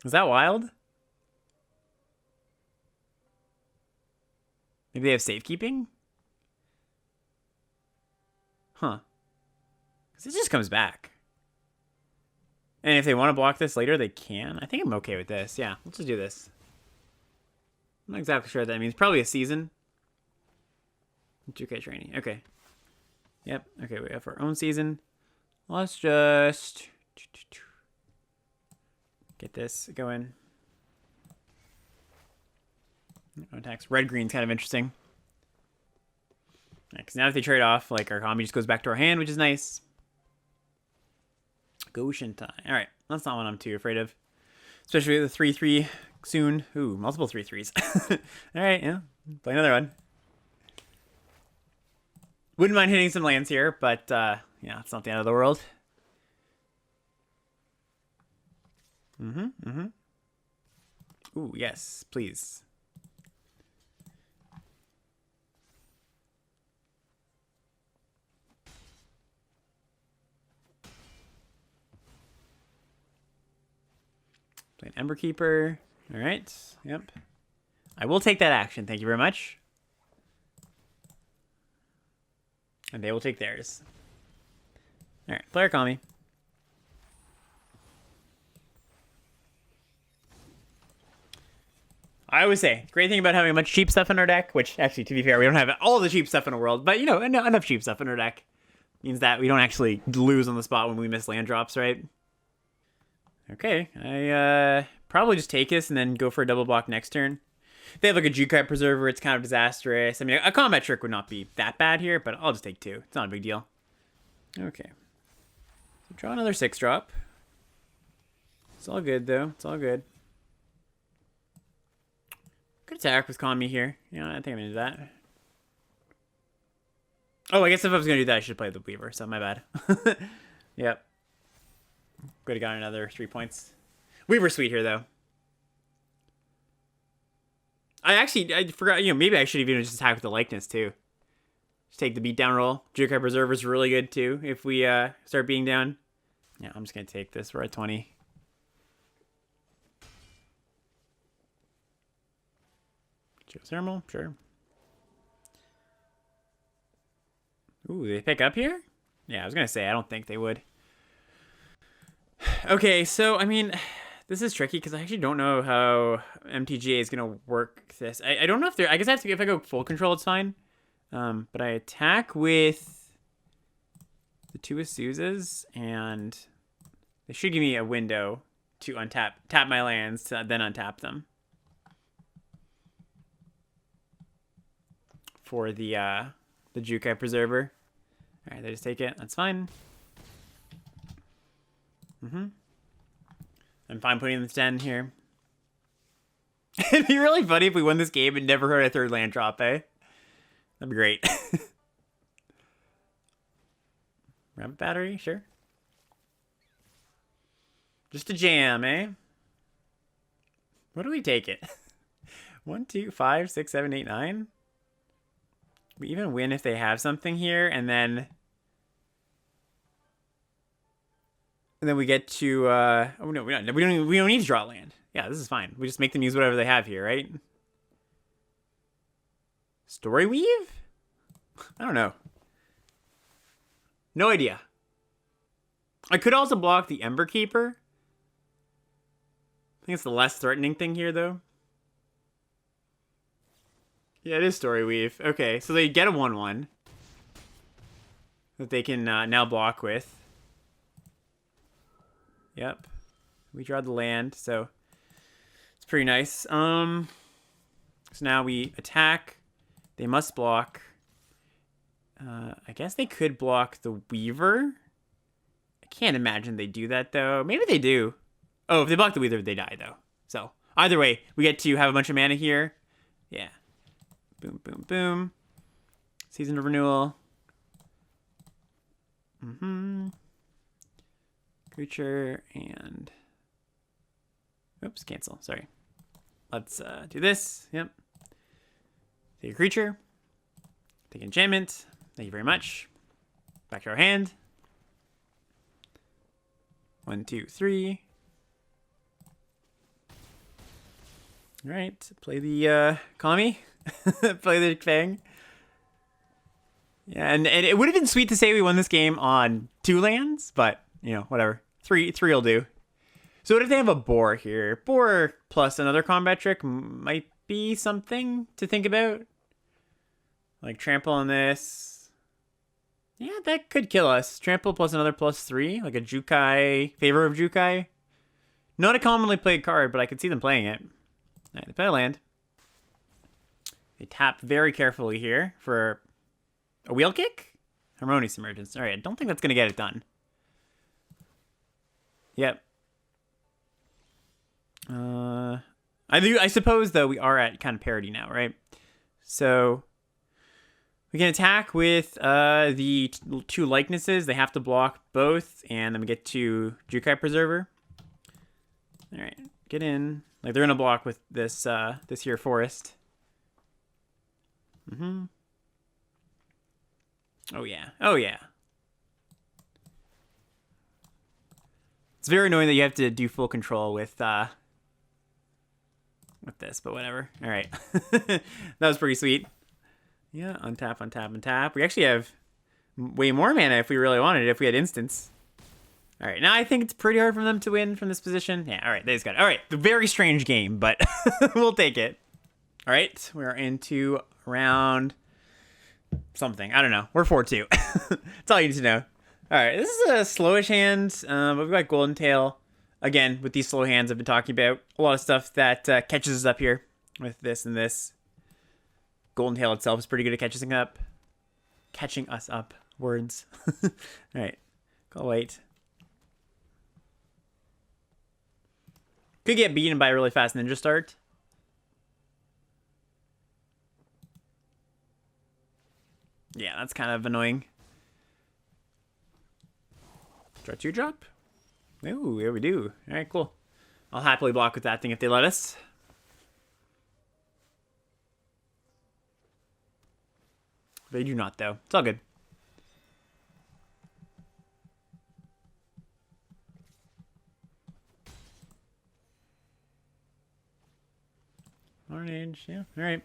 Is that wild? Maybe they have safekeeping? Huh. Because it just comes back. And if they want to block this later, they can. I think I'm okay with this. Yeah, let's just do this. I'm not exactly sure what that means. Probably a season. 2K training. Okay. Yep. Okay, we have our own season. Let's just get this going. Attacks. Red-green's kind of interesting. Because now if they trade off, like, our Kami just goes back to our hand, which is nice. Go Shintai. Alright, that's not what I'm too afraid of. Especially with the 3/3 soon. Ooh, multiple 3/3s. Alright, yeah. Play another one. Wouldn't mind hitting some lands here, but, yeah, it's not the end of the world. Ooh, yes, please. Play an Emberkeeper. All right. Yep. I will take that action. Thank you very much. And they will take theirs. All right. Player Kami. I always say, great thing about having a bunch of cheap stuff in our deck, which actually, to be fair, we don't have all the cheap stuff in the world, but, you know, enough cheap stuff in our deck means that we don't actually lose on the spot when we miss land drops, right? Okay, I probably just take this and then go for a double block next turn. If they have like a Jukai Preserver, it's kind of disastrous. I mean, a combat trick would not be that bad here, but I'll just take 2. It's not a big deal. Okay. So draw another 6-drop. It's all good, though. It's all good. Good attack with Kami here. Yeah, I think I'm going to do that. Oh, I guess if I was going to do that, I should play the Weaver, so my bad. Yep. Could have gotten another 3 points. Weaver sweet here, though. I forgot, maybe I should even just attack with the likeness too. Just take the beatdown roll. Jukai Preserver is really good too if we start being down. Yeah, I'm just going to take this. We're at 20. Geothermal, sure. Ooh, they pick up here? Yeah, I was going to say, I don't think they would. Okay, so, I mean, this is tricky because I actually don't know how MTGA is going to work this. I don't know if they're... I guess if I go full control, it's fine. But I attack with the 2 Azuzas, and they should give me a window to tap my lands, to then untap them. For the Jukai Preserver. Alright, they just take it. That's fine. I'm fine putting this 10 here. It'd be really funny if we won this game and never heard a 3rd land drop, eh? That'd be great. Rabbit battery, sure. Just a jam, eh? What do we take it? 1, 2, 5, 6, 7, 8, 9. We even win if they have something here, and then we get to oh no, we don't need to draw land. Yeah, this is fine. We just make them use whatever they have here, right? Story Weave? I don't know. No idea. I could also block the Ember Keeper. I think it's the less threatening thing here, though. Yeah, it is Story Weave. Okay, so they get a 1/1 that they can now block with. Yep. We draw the land, so it's pretty nice. So now we attack. They must block. I guess they could block the Weaver. I can't imagine they do that, though. Maybe they do. Oh, if they block the Weaver, they die, though. So, either way, we get to have a bunch of mana here. Yeah. Boom, boom, boom. Season of Renewal. Creature and... Oops, cancel. Sorry. Let's do this. Yep. Take a creature. Take enchantment. Thank you very much. Back to our hand. 1, 2, 3. All right. Play the Kami. Play the Fang. Yeah, and it would have been sweet to say we won this game on 2 lands, but, whatever. 3 will do. So what if they have a Boar here? Boar plus another combat trick might be something to think about. Like trample on this. Yeah, that could kill us. Trample plus another +3, like a Jukai, Favor of Jukai. Not a commonly played card, but I could see them playing it. All right, they play a land. They tap very carefully here for a Wheel Kick? Harmonious Emergence. All right, I don't think that's going to get it done. Yep. I suppose, though, we are at kind of parity now, right? So we can attack with the 2 likenesses. They have to block both, and then we get to Jukai Preserver. All right, get in. Like, they're going to block with this this here forest. Oh, yeah. Oh, yeah. It's very annoying that you have to do full control with this, but whatever. All right. That was pretty sweet. Yeah, untap, untap, untap. We actually have way more mana if we really wanted it, if we had instants. All right, now I think it's pretty hard for them to win from this position. Yeah, all right, they just got it. All right, the very strange game, but we'll take it. All right, we're into round something. I don't know. We're 4-2. That's all you need to know. All right, this is a slowish hand. We've got Golden Tail. Again, with these slow hands I've been talking about, a lot of stuff that catches us up here with this and this. Golden Tail itself is pretty good at catching us up. Words. All right, go wait. Could get beaten by a really fast ninja start. Yeah, that's kind of annoying. Draw 2 drop? Ooh, yeah, we do. All right, cool. I'll happily block with that thing if they let us. They do not, though. It's all good. Orange, yeah, all right.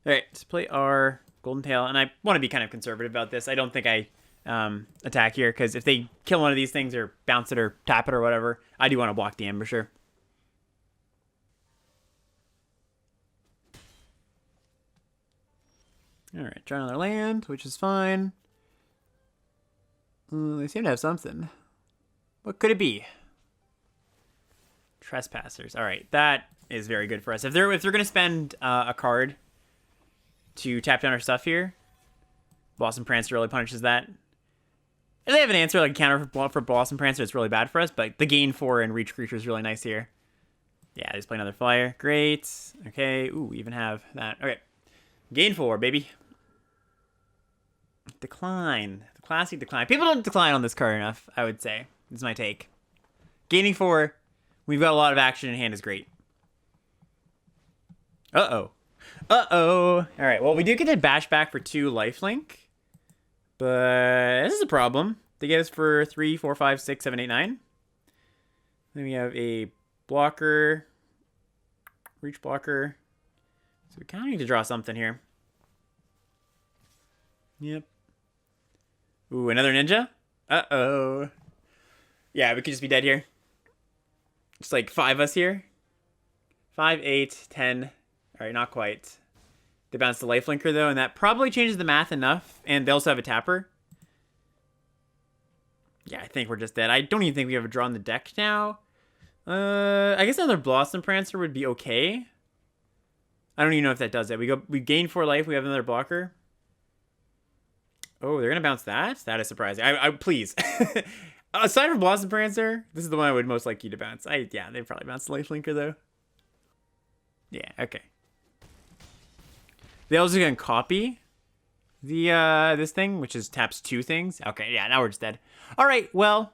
All right, let's play our Golden Tail, and I want to be kind of conservative about this. I don't think I attack here, because if they kill one of these things or bounce it or tap it or whatever, I do want to block the Ambusher. All right, try another land, which is fine. They seem to have something. What could it be? Trespassers. All right, that is very good for us. If they're gonna spend a card to tap down our stuff here, Blossom Prancer really punishes that. If they have an answer like a counter for Blossom Prancer, it's really bad for us. But the gain 4 and reach creature is really nice here. Yeah, just play another flyer. Great. Okay. Ooh, we even have that. Okay. Gain 4, baby. Decline. The classic decline. People don't decline on this card enough, I would say. This is my take. Gaining 4. We've got a lot of action in hand is great. Uh-oh. Uh-oh. All right, well, we do get to bash back for 2 lifelink. But this is a problem. They get us for 3, 4, 5, 6, 7, 8, 9. Then we have a blocker. Reach blocker. So we kind of need to draw something here. Yep. Ooh, another ninja? Uh-oh. Yeah, we could just be dead here. Just like 5 us here. 5, 8, 10. All right, not quite. They bounce the lifelinker, though, and that probably changes the math enough. And they also have a tapper. Yeah, I think we're just dead. I don't even think we have a draw in the deck now. I guess another Blossom Prancer would be okay. I don't even know if that does it. We gain 4 life. We have another blocker. Oh, they're going to bounce that? That is surprising. I please. Aside from Blossom Prancer, this is the one I would most like you to bounce. Yeah, they'd probably bounce the lifelinker, though. Yeah, okay. They also can copy the this thing, which is taps 2 things. Okay, yeah, now we're just dead. All right, well,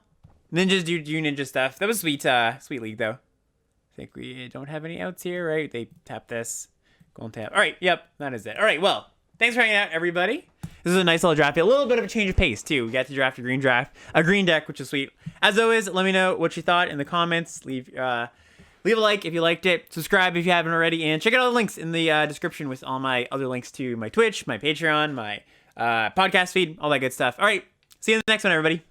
ninjas do ninja stuff. That was sweet, sweet league, though. I think we don't have any outs here, right? They tap this. Golden tap. All right, yep, that is it. All right, well, thanks for hanging out, everybody. This is a nice little draft. A little bit of a change of pace, too. We got to draft a green deck, which is sweet. As always, let me know what you thought in the comments. Leave a like if you liked it. Subscribe if you haven't already. And check out all the links in the description with all my other links to my Twitch, my Patreon, my podcast feed, all that good stuff. All right, see you in the next one, everybody.